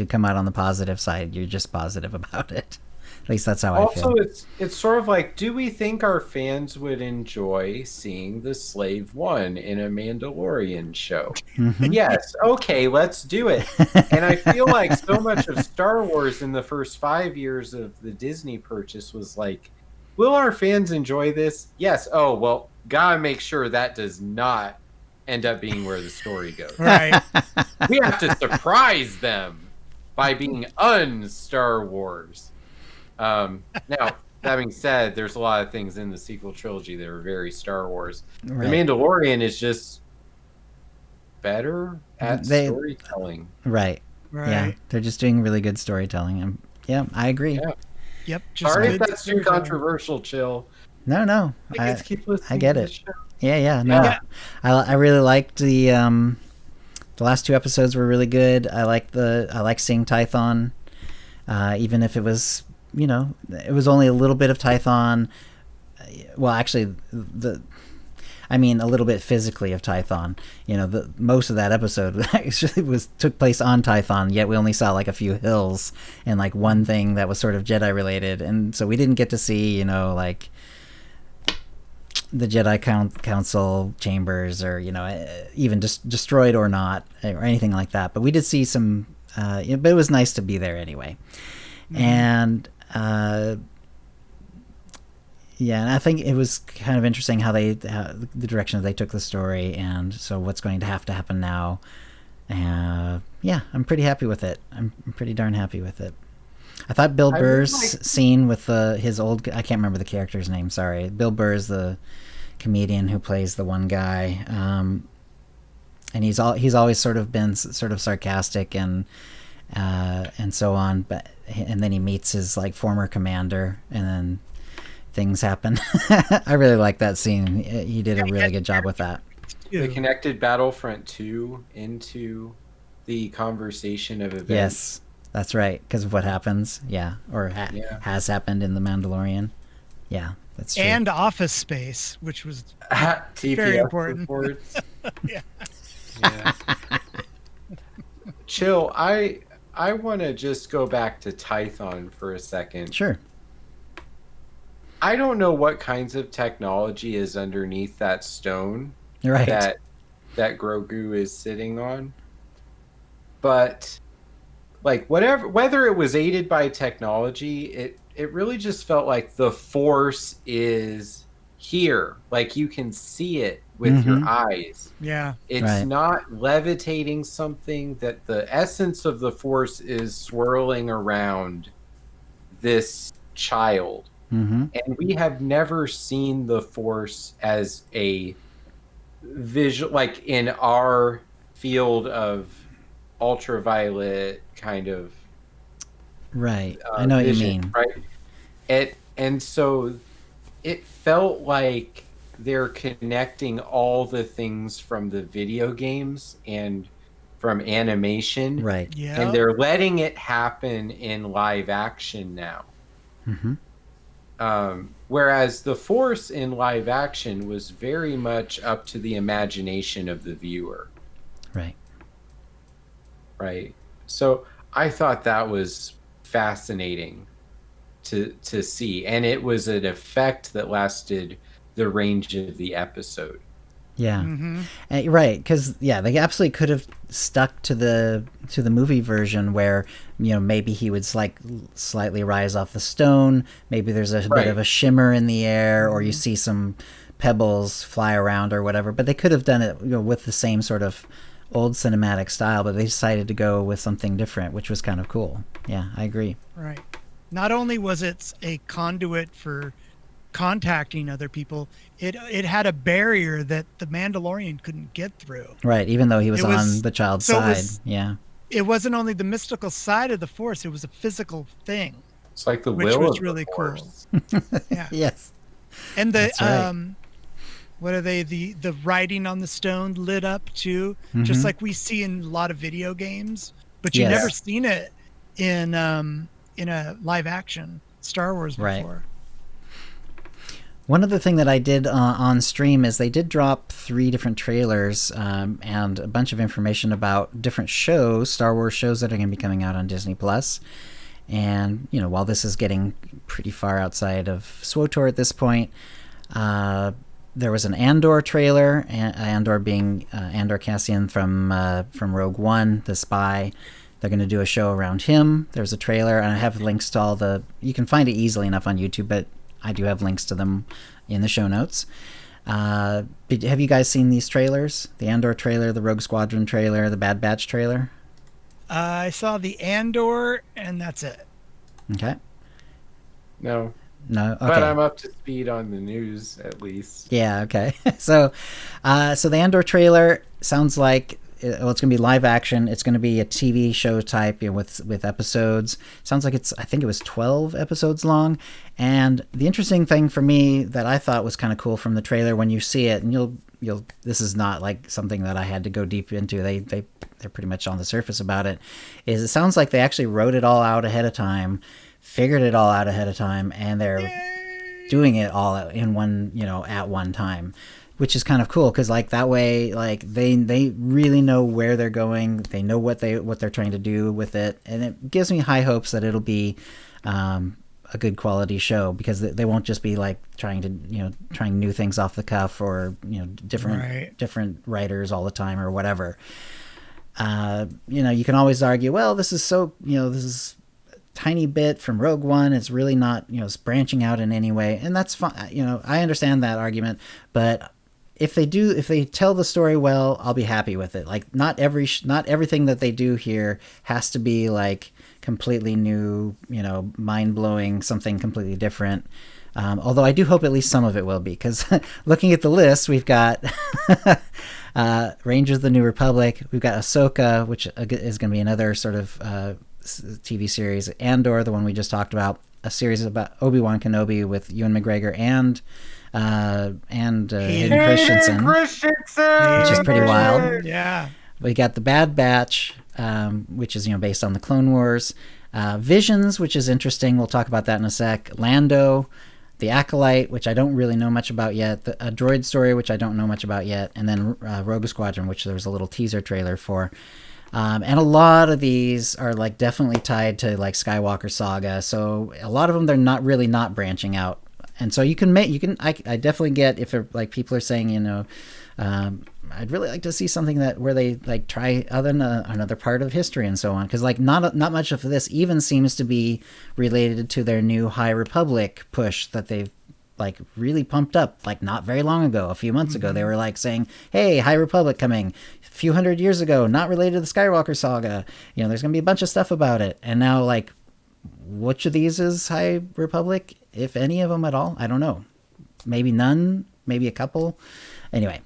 Speaker 1: come out on the positive side. You're just positive about it. At least that's how I feel.
Speaker 3: Also, it's sort of like, do we think our fans would enjoy seeing the Slave One in a Mandalorian show? Mm-hmm. Yes. Okay, let's do it. And I feel like so much of Star Wars in the first 5 years of the Disney purchase was like, will our fans enjoy this? Yes. Oh, well, gotta make sure that does not end up being where the story goes.
Speaker 2: Right.
Speaker 3: We have to surprise them by being un-Star Wars. Now, that being said, there's a lot of things in the sequel trilogy that are very Star Wars. Right. The Mandalorian is just better at storytelling.
Speaker 1: Right. Yeah, they're just doing really good storytelling. Yeah, I agree. Yeah.
Speaker 2: Yep.
Speaker 3: Sorry if that's too controversial, Chill.
Speaker 1: No. I get it. Yeah. No, yeah. I really liked the last two episodes were really good. I like seeing Tython, even if it was, it was only a little bit of Tython. Well, actually, a little bit physically of Tython. Most of that episode actually took place on Tython, yet we only saw like a few hills and like one thing that was sort of Jedi related, and so we didn't get to see, like the Jedi Council chambers, or even just destroyed or not, or anything like that. But we did see some. But it was nice to be there anyway, and. And I think it was kind of interesting how the direction that they took the story, and so what's going to have to happen now. I'm pretty happy with it. I'm pretty darn happy with it. I thought Bill Burr's scene with his old, I can't remember the character's name, sorry. Bill Burr's the comedian who plays the one guy. And he's always sort of been sort of sarcastic and so on, and then he meets his like former commander, and then things happen. I really like that scene. He did a really good job with that.
Speaker 3: They connected Battlefront 2 into the conversation of events.
Speaker 1: Yes, that's right, because of what happens. Yeah, or has happened in The Mandalorian. Yeah, that's true.
Speaker 2: And Office Space, which was very important.
Speaker 3: Yeah. Chill, I want to just go back to Tython for a second.
Speaker 1: Sure.
Speaker 3: I don't know what kinds of technology is underneath that stone that Grogu is sitting on. But like whether it was aided by technology, it really just felt like the Force is here. Like you can see it with your eyes.
Speaker 2: Yeah.
Speaker 3: It's not levitating something, that the essence of the Force is swirling around this child.
Speaker 1: Mm-hmm.
Speaker 3: And we have never seen the Force as a visual, like in our field of ultraviolet kind of.
Speaker 1: Right. I know
Speaker 3: vision,
Speaker 1: what you mean.
Speaker 3: Right. And so it felt like they're connecting all the things from the video games and from animation.
Speaker 1: Right.
Speaker 2: Yeah.
Speaker 3: And they're letting it happen in live action now.
Speaker 1: Mm-hmm.
Speaker 3: Whereas the Force in live action was very much up to the imagination of the viewer.
Speaker 1: Right.
Speaker 3: Right. So I thought that was fascinating to see. And it was an effect that lasted the range of the episode.
Speaker 1: Yeah. Mm-hmm. Right, because they absolutely could have stuck to the movie version where maybe he would slightly rise off the stone. Maybe there's a bit of a shimmer in the air, or you see some pebbles fly around or whatever. But they could have done it with the same sort of old cinematic style. But they decided to go with something different, which was kind of cool. Yeah, I agree.
Speaker 2: Right. Not only was it a conduit for contacting other people, it had a barrier that the Mandalorian couldn't get through.
Speaker 1: Right, even though he was on the child's side.
Speaker 2: It wasn't only the mystical side of the Force, it was a physical thing.
Speaker 3: It's like the
Speaker 2: which
Speaker 3: will
Speaker 2: was
Speaker 3: of
Speaker 2: really
Speaker 3: the
Speaker 2: cool.
Speaker 3: Force.
Speaker 2: Yeah.
Speaker 1: Yes.
Speaker 2: And the
Speaker 1: right.
Speaker 2: what are they? The writing on the stone lit up too, just like we see in a lot of video games, but you never seen it in a live action Star Wars before.
Speaker 1: Right. One other thing that I did on stream is they did drop 3 different trailers and a bunch of information about different shows, Star Wars shows that are going to be coming out on Disney Plus. And, you know, while this is getting pretty far outside of SWTOR at this point, there was an Andor trailer, Andor being Andor Cassian from Rogue One, the spy. They're going to do a show around him. There's a trailer, and I have links to all the... You can find it easily enough on YouTube, but I do have links to them in the show notes. Have you guys seen these trailers? The Andor trailer, the Rogue Squadron trailer, the Bad Batch trailer?
Speaker 2: I saw the Andor, and that's it.
Speaker 1: Okay.
Speaker 3: No.
Speaker 1: Okay.
Speaker 3: But I'm up to speed on the news, at least.
Speaker 1: Yeah, okay. So the Andor trailer sounds like... it's going to be live action. It's going to be a TV show type, you know, with episodes. Sounds like I think it was 12 episodes long. And the interesting thing for me that I thought was kind of cool from the trailer, when you see it, and you'll this is not like something that I had to go deep into. They're pretty much on the surface about it. Is it sounds like they actually wrote it all out ahead of time, figured it all out ahead of time, and they're doing it all in one, you know, at one time. Which is kind of cool because, like, that way, like, they really know where they're going. They know what they're trying to do with it, and it gives me high hopes that it'll be a good quality show, because they won't just be like trying new things off the cuff, or, you know, different writers all the time or whatever. You know, you can always argue, well, this is a tiny bit from Rogue One. It's really not, you know, it's branching out in any way, and that's fine. You know, I understand that argument, but if they tell the story well, I'll be happy with it. Like, not everything that they do here has to be like completely new, you know, mind-blowing, something completely different. Although I do hope at least some of it will be, because looking at the list, we've got Rangers of the New Republic, we've got Ahsoka, which is going to be another sort of TV series, Andor, the one we just talked about, a series about Obi-Wan Kenobi with Ewan McGregor and Hayden Christensen, which is pretty wild.
Speaker 2: Yeah.
Speaker 1: We got the Bad Batch, which is, you know, based on the Clone Wars. Visions, which is interesting. We'll talk about that in a sec. Lando, the Acolyte, which I don't really know much about yet. A Droid Story, which I don't know much about yet. And then Rogue Squadron, which there was a little teaser trailer for. And a lot of these are like definitely tied to like Skywalker Saga. So a lot of them, they're not branching out. And so I definitely get if like people are saying, you know, I'd really like to see something where they like try another part of history and so on. Cause like not much of this even seems to be related to their new High Republic push that they've like really pumped up, like not very long ago, a few months ago, they were like saying, hey, High Republic coming a few hundred years ago, not related to the Skywalker Saga. You know, there's going to be a bunch of stuff about it. And now, like, which of these is High Republic? If any of them at all? I don't know. Maybe none, maybe a couple. Anyway,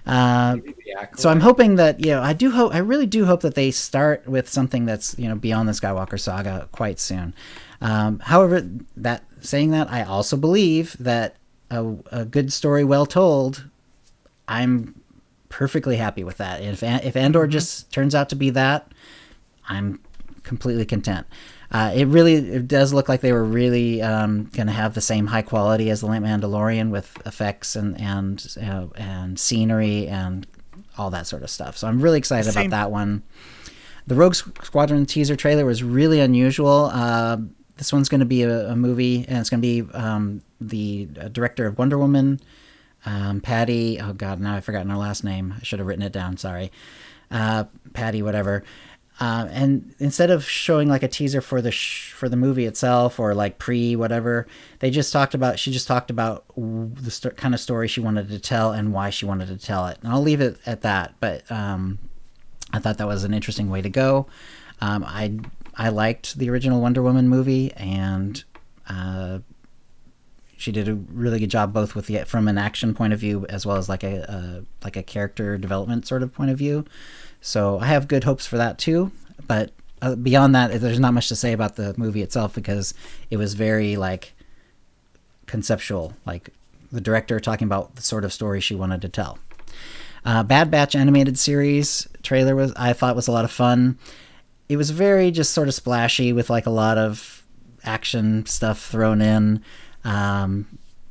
Speaker 1: so I'm hoping that, you know, I really do hope that they start with something that's, you know, beyond the Skywalker Saga quite soon. However, saying that, I also believe that a good story well told, I'm perfectly happy with that. If Andor just turns out to be that, I'm completely content. It does look like they were really going to have the same high quality as The Mandalorian, with effects and scenery and all that sort of stuff. So I'm really excited about that one. The Rogue Squadron teaser trailer was really unusual. This one's going to be a movie, and it's going to be the director of Wonder Woman, Patty. Oh God, now I've forgotten her last name. I should have written it down. Sorry, Patty, whatever. And instead of showing like a teaser for the movie itself, or like whatever, she just talked about the kind of story she wanted to tell and why she wanted to tell it. And I'll leave it at that. But I thought that was an interesting way to go. I liked the original Wonder Woman movie, and she did a really good job both with from an action point of view as well as like a character development sort of point of view. So I have good hopes for that too. But beyond that, there's not much to say about the movie itself because it was very like conceptual, like the director talking about the sort of story she wanted to tell. Bad Batch animated series trailer I thought was a lot of fun. It was very just sort of splashy with like a lot of action stuff thrown in.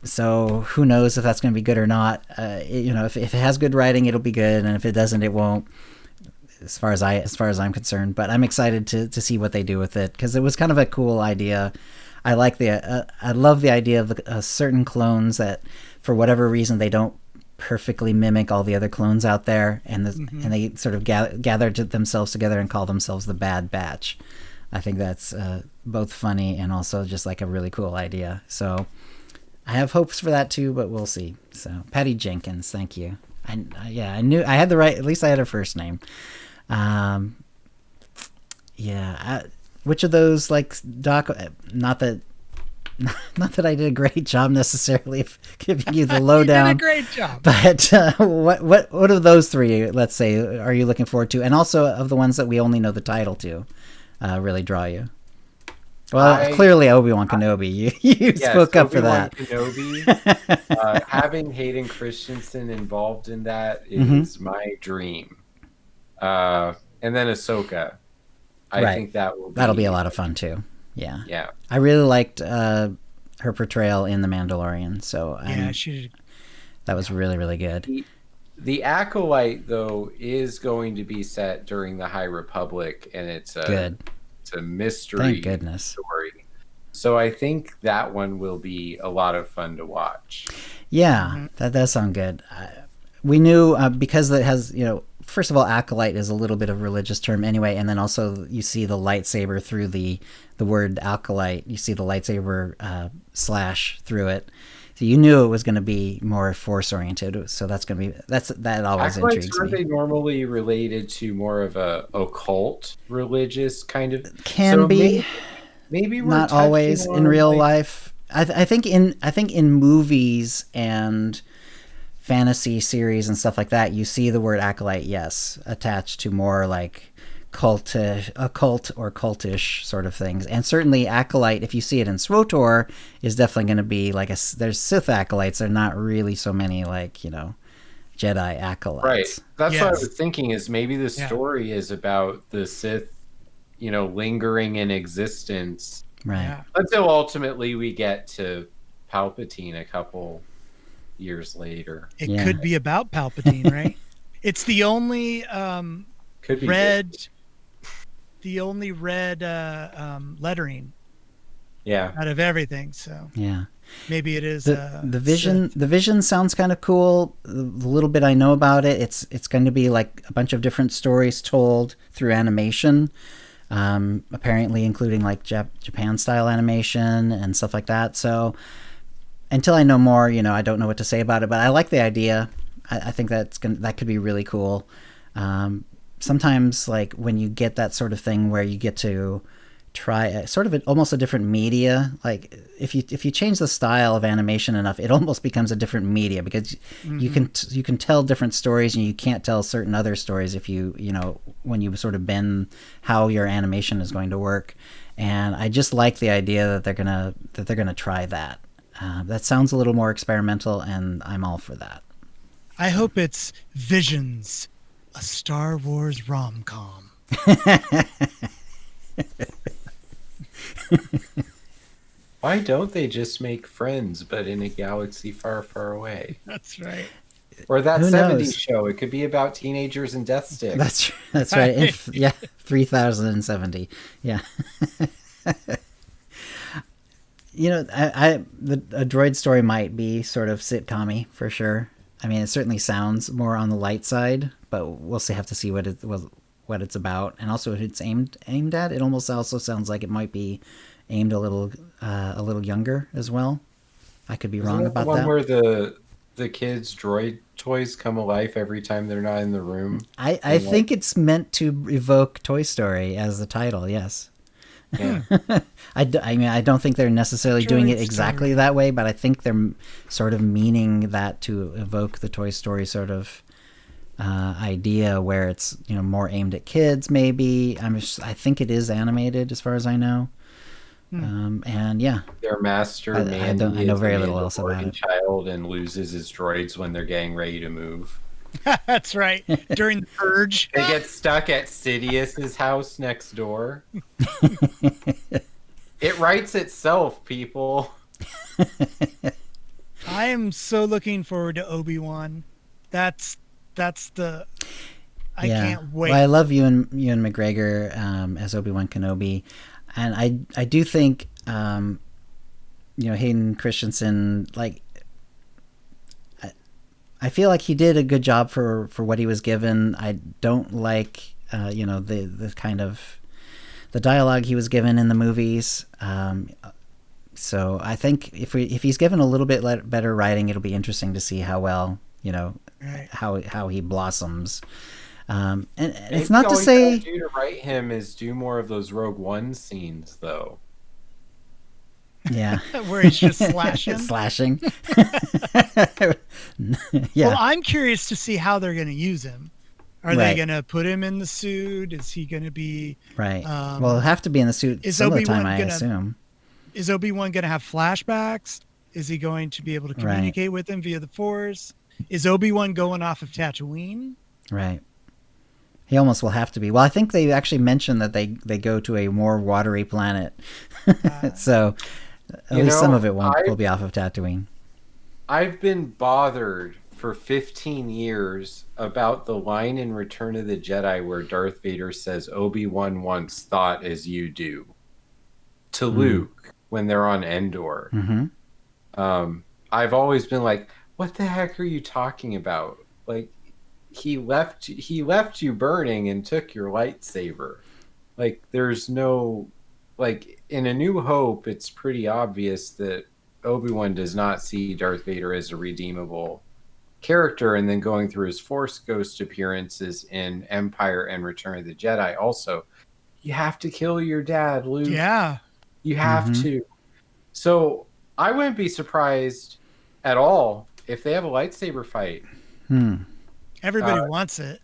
Speaker 1: So who knows if that's going to be good or not. If it has good writing, it'll be good, and if it doesn't, it won't. As far as I'm concerned, but I'm excited to see what they do with it because it was kind of a cool idea. I like I love the idea of certain clones that, for whatever reason, they don't perfectly mimic all the other clones out there, and and they sort of gather themselves together and call themselves the Bad Batch. I think that's both funny and also just like a really cool idea. So I have hopes for that too, but we'll see. So Patty Jenkins, thank you. I knew I had the right. At least I had her first name. Which of those, like, Doc? Not that I did a great job necessarily of giving you the lowdown.
Speaker 2: You did a great job.
Speaker 1: But what of those three, let's say, are you looking forward to? And also of the ones that we only know the title to, really draw you? Well, clearly Obi-Wan Kenobi. You spoke up for that.
Speaker 3: Kenobi. Having Hayden Christensen involved in that is my dream. And then Ahsoka. I think that'll be
Speaker 1: a lot of fun too. Yeah.
Speaker 3: Yeah.
Speaker 1: I really liked her portrayal in The Mandalorian. So that was really, really good.
Speaker 3: The Acolyte, though, is going to be set during the High Republic, and it's a mystery
Speaker 1: Thank goodness.
Speaker 3: story. So I think that one will be a lot of fun to watch.
Speaker 1: Yeah, that does sound good. We knew because it has, first of all, Acolyte is a little bit of a religious term anyway, and then also you see the lightsaber through the word Acolyte. You see the lightsaber slash through it. So you knew it was going to be more Force oriented. So that always intrigues me.
Speaker 3: Are they normally related to more of a occult religious kind of?
Speaker 1: Can be. Maybe we're not always in real life. I think in movies and fantasy series and stuff like that, you see the word acolyte, yes, attached to more like occult or cultish sort of things. And certainly acolyte, if you see it in SWTOR, is definitely going to be like there's Sith acolytes. There are not really so many like, Jedi acolytes.
Speaker 3: Right. That's what I was thinking is maybe the story is about the Sith, lingering in existence.
Speaker 1: Right. Yeah.
Speaker 3: Until ultimately we get to Palpatine a couple years later.
Speaker 2: It could be about Palpatine, right? It's the only
Speaker 3: could be
Speaker 2: red lettering out of everything, so maybe it is
Speaker 1: the vision sounds kind of cool. The little bit I know about it, it's going to be like a bunch of different stories told through animation, apparently including like Japan style animation and stuff like that. So until I know more, I don't know what to say about it, but I like the idea. I think that could be really cool. Sometimes, like when you get that sort of thing where you get to try almost a different media, like if you change the style of animation enough, it almost becomes a different media because you can tell different stories and you can't tell certain other stories if when you sort of bend how your animation is going to work. And I just like the idea that they're gonna try that. That sounds a little more experimental, and I'm all for that.
Speaker 2: I hope it's Visions, a Star Wars rom-com.
Speaker 3: Why don't they just make Friends, but in a galaxy far, far away?
Speaker 2: That's right.
Speaker 3: Or that 70s show. It could be about teenagers and death sticks.
Speaker 1: That's right. 3070. Yeah. A droid story might be sort of sitcom-y for sure. I mean, it certainly sounds more on the light side, but we'll have to see what it's about, and also what it's aimed at. It almost also sounds like it might be aimed a little younger as well. I could be wrong about that.
Speaker 3: The one where the kids' droid toys come alive every time they're not in the room.
Speaker 1: I think it's meant to evoke Toy Story as the title. Yes.
Speaker 3: Yeah.
Speaker 1: I mean, I don't think they're necessarily doing it exactly that way, but I think they're sort of meaning that to evoke the Toy Story sort of idea where it's, you know, more aimed at kids. Maybe I think it is animated as far as I know. And yeah,
Speaker 3: their master
Speaker 1: I know very little else about it.
Speaker 3: Child and loses his droids when they're getting ready to move.
Speaker 2: That's right. During the purge,
Speaker 3: They get stuck at Sidious's house next door. It writes itself, people.
Speaker 2: I am so looking forward to Obi-Wan. That's the. I can't wait.
Speaker 1: Well, I love Ewan McGregor as Obi-Wan Kenobi, and I do think you know, Hayden Christensen, like, I feel like he did a good job for what he was given. I don't like you know, the kind of the dialogue he was given in the movies. So I think if he's given a little bit better writing, it'll be interesting to see how well, you know, how he blossoms. And it's not to say
Speaker 3: all you gotta do to write him is do more of those Rogue One scenes, though.
Speaker 1: Yeah,
Speaker 2: where he's just slashing.
Speaker 1: Yeah.
Speaker 2: Well, I'm curious to see how they're going to use him. Are they going to put him in the suit? Is he going to be
Speaker 1: right? Well, he'll have to be in the suit some of the time, I assume.
Speaker 2: Is Obi-Wan going to have flashbacks? Is he going to be able to communicate with him via the Force? Is Obi-Wan going off of Tatooine?
Speaker 1: Right. He almost will have to be. Well, I think they actually mentioned that they go to a more watery planet. So at least some of it will be off of Tatooine.
Speaker 3: I've been bothered for 15 years about the line in Return of the Jedi where Darth Vader says Obi-Wan once thought as you do to Luke when they're on Endor. I've always been like, what the heck are you talking about? Like, he left you burning and took your lightsaber. Like, there's no, like, in A New Hope, it's pretty obvious that Obi-Wan does not see Darth Vader as a redeemable character, and then going through his Force Ghost appearances in Empire and Return of the Jedi also, you have to kill your dad, Luke.
Speaker 2: Yeah.
Speaker 3: You have to. So I wouldn't be surprised at all if they have a lightsaber fight.
Speaker 2: Everybody wants it.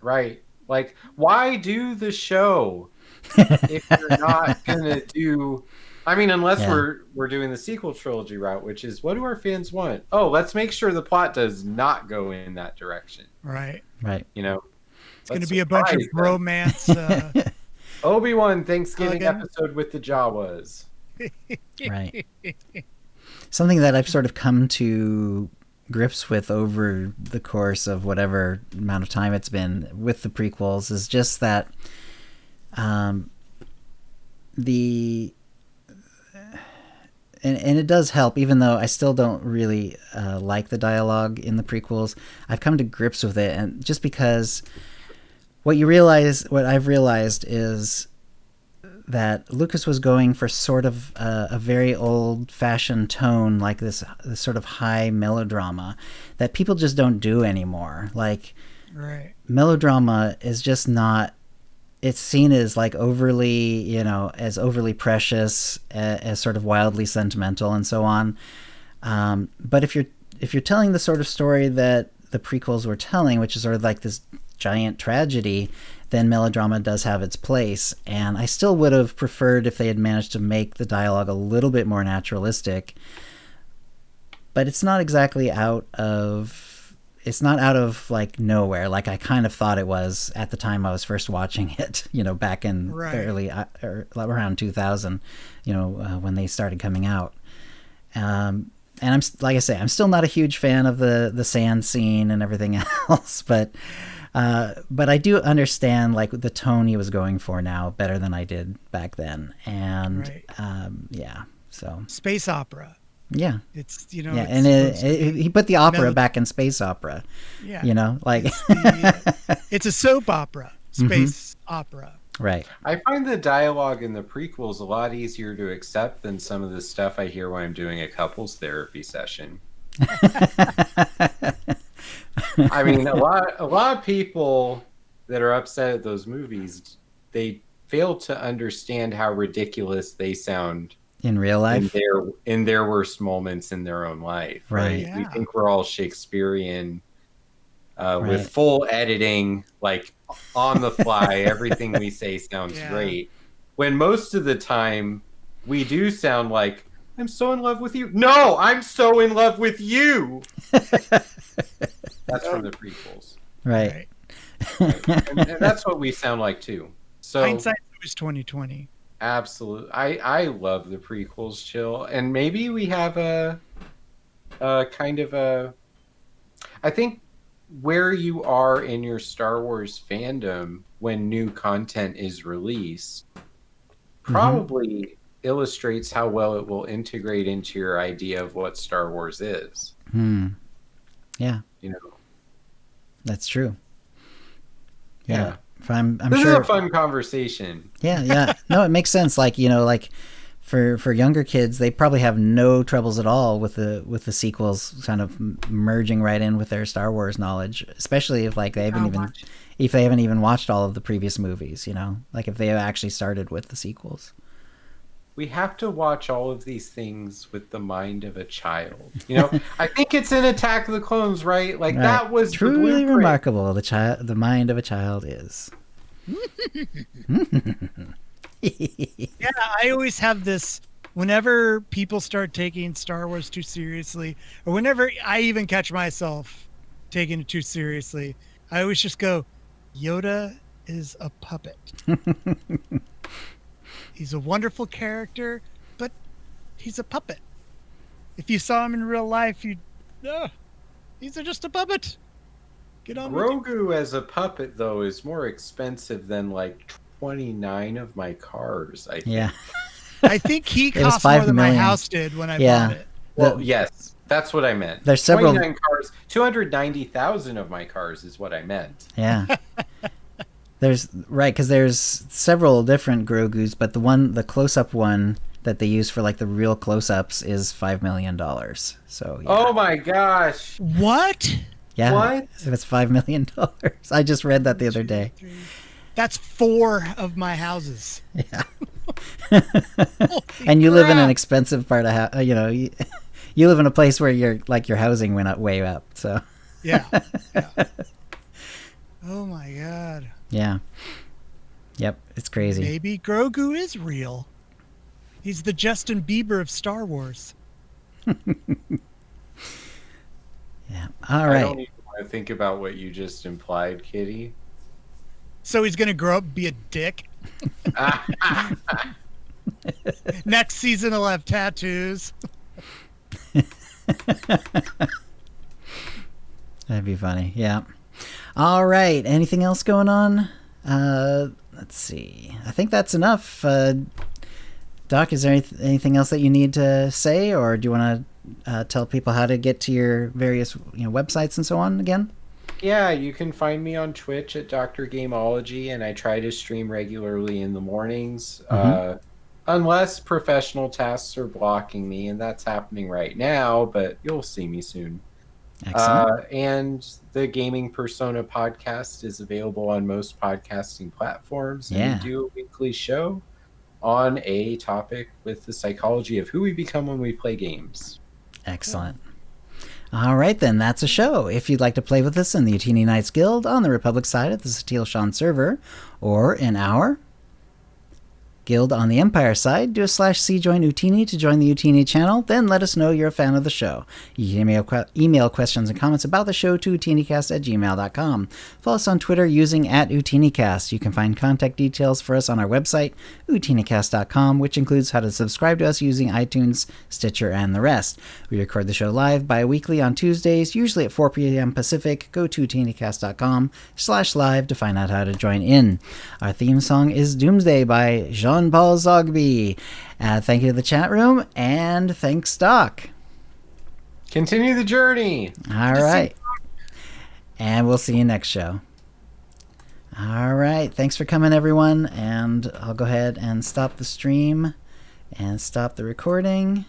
Speaker 3: Right. Like, why do the show if you're not going to do... I mean, unless we're doing the sequel trilogy route, which is, what do our fans want? Oh, let's make sure the plot does not go in that direction.
Speaker 2: Right.
Speaker 3: You know?
Speaker 2: It's going to be a bunch of romance.
Speaker 3: Obi-Wan Thanksgiving episode with the Jawas.
Speaker 1: Right. Something that I've sort of come to grips with over the course of whatever amount of time it's been with the prequels is just that and it does help, even though I still don't really like the dialogue in the prequels. I've come to grips with it, and just because what I've realized is that Lucas was going for sort of a very old-fashioned tone, like this sort of high melodrama that people just don't do anymore. Like, melodrama is just not... It's seen as like overly, you know, as overly precious, as sort of wildly sentimental, and so on. But if you're telling the sort of story that the prequels were telling, which is sort of like this giant tragedy, then melodrama does have its place. And I still would have preferred if they had managed to make the dialogue a little bit more naturalistic. But it's not exactly out of like nowhere, like I kind of thought it was at the time I was first watching it, you know, back in the early, or around 2000, you know, when they started coming out. And I'm, like I say, I'm still not a huge fan of the sand scene and everything else, but I do understand like the tone he was going for now better than I did back then. And so
Speaker 2: space opera.
Speaker 1: Yeah,
Speaker 2: it's, you know,
Speaker 1: and he put the opera back in space opera. Yeah, you know, like
Speaker 2: it's a soap opera, space opera.
Speaker 1: Right.
Speaker 3: I find the dialogue in the prequels a lot easier to accept than some of the stuff I hear when I'm doing a couples therapy session. I mean, a lot of people that are upset at those movies, they fail to understand how ridiculous they sound
Speaker 1: in real life,
Speaker 3: in their worst moments in their own life.
Speaker 1: Right.
Speaker 2: Yeah.
Speaker 3: We think we're all Shakespearean,
Speaker 1: Right.
Speaker 3: with full editing, like on the fly. Everything we say sounds great. When most of the time we do sound like, I'm so in love with you. No, I'm so in love with you. That's from the prequels.
Speaker 1: Right.
Speaker 3: And that's what we sound like too. So
Speaker 2: hindsight is 2020.
Speaker 3: Absolutely. I love the prequels, Chill. And maybe we have a kind of a... I think where you are in your Star Wars fandom when new content is released probably illustrates how well it will integrate into your idea of what Star Wars is.
Speaker 1: Yeah.
Speaker 3: You know.
Speaker 1: That's true. Yeah.
Speaker 3: I'm
Speaker 1: this
Speaker 3: sure...
Speaker 1: is
Speaker 3: a fun conversation.
Speaker 1: Yeah. No, it makes sense. Like, you know, like for younger kids, they probably have no troubles at all with the sequels kind of merging right in with their Star Wars knowledge, especially if like they haven't even watched all of the previous movies, you know, like if they actually started with the sequels.
Speaker 3: We have to watch all of these things with the mind of a child. You know, I think it's in Attack of the Clones, right? Like that was
Speaker 1: truly remarkable. The mind of a child is.
Speaker 2: Yeah, I always have this whenever people start taking Star Wars too seriously, or whenever I even catch myself taking it too seriously, I always just go, Yoda is a puppet. He's a wonderful character, but he's a puppet. If you saw him in real life, he's just a puppet. Get on
Speaker 3: Grogu as a puppet, though, is more expensive than like 29 of my cars, I think.
Speaker 1: Yeah.
Speaker 2: I think he cost more than my house did when I bought it.
Speaker 3: Well, yes, that's what I meant.
Speaker 1: There's several
Speaker 3: 29 cars, 290,000 of my cars is what I meant.
Speaker 1: Yeah. Because there's several different Grogus, but the close-up one that they use for like the real close-ups is $5 million. So yeah.
Speaker 3: Oh my gosh!
Speaker 2: What?
Speaker 1: Yeah.
Speaker 3: What?
Speaker 1: If it's $5 million, I just read that the other day.
Speaker 2: That's 4 of my houses.
Speaker 1: Yeah. And you live in an expensive part of you know, you live in a place where your housing went up way up. So.
Speaker 2: Yeah. Oh my God.
Speaker 1: Yeah. Yep, it's crazy.
Speaker 2: Maybe Grogu is real. He's the Justin Bieber of Star Wars.
Speaker 1: Yeah. All right.
Speaker 3: I don't even want to think about what you just implied, Kitty.
Speaker 2: So he's going to grow up and be a dick? Next season he'll have tattoos.
Speaker 1: That'd be funny. Yeah. All right. Anything else going on? Let's see. I think that's enough. Doc, is there anything else that you need to say, or do you want to tell people how to get to your various websites and so on again?
Speaker 3: Yeah, you can find me on Twitch at Dr Gameology, and I try to stream regularly in the mornings, unless professional tasks are blocking me, and that's happening right now, but you'll see me soon.
Speaker 1: Excellent.
Speaker 3: And the Gaming Persona podcast is available on most podcasting platforms. And we do a weekly show on a topic with the psychology of who we become when we play games.
Speaker 1: Excellent. All right, then. That's a show. If you'd like to play with us in the Utini Knights Guild on the Republic side of the Satil Shan server, or in our Guild on the Empire side, do a /C join Utini to join the Utini channel, then let us know you're a fan of the show. You can email questions and comments about the show to OotiniCast@gmail.com. Follow us on Twitter using @OotiniCast. You can find contact details for us on our website, OotiniCast.com, which includes how to subscribe to us using iTunes, Stitcher, and the rest. We record the show live bi-weekly on Tuesdays, usually at 4 p.m. Pacific. Go to OotiniCast.com/live to find out how to join in. Our theme song is Doomsday by Jean-Paul Zogby. Thank you to the chat room, and thanks, Doc.
Speaker 3: Continue the journey.
Speaker 1: All right. And we'll see you next show. All right. Thanks for coming, everyone. And I'll go ahead and stop the stream and stop the recording.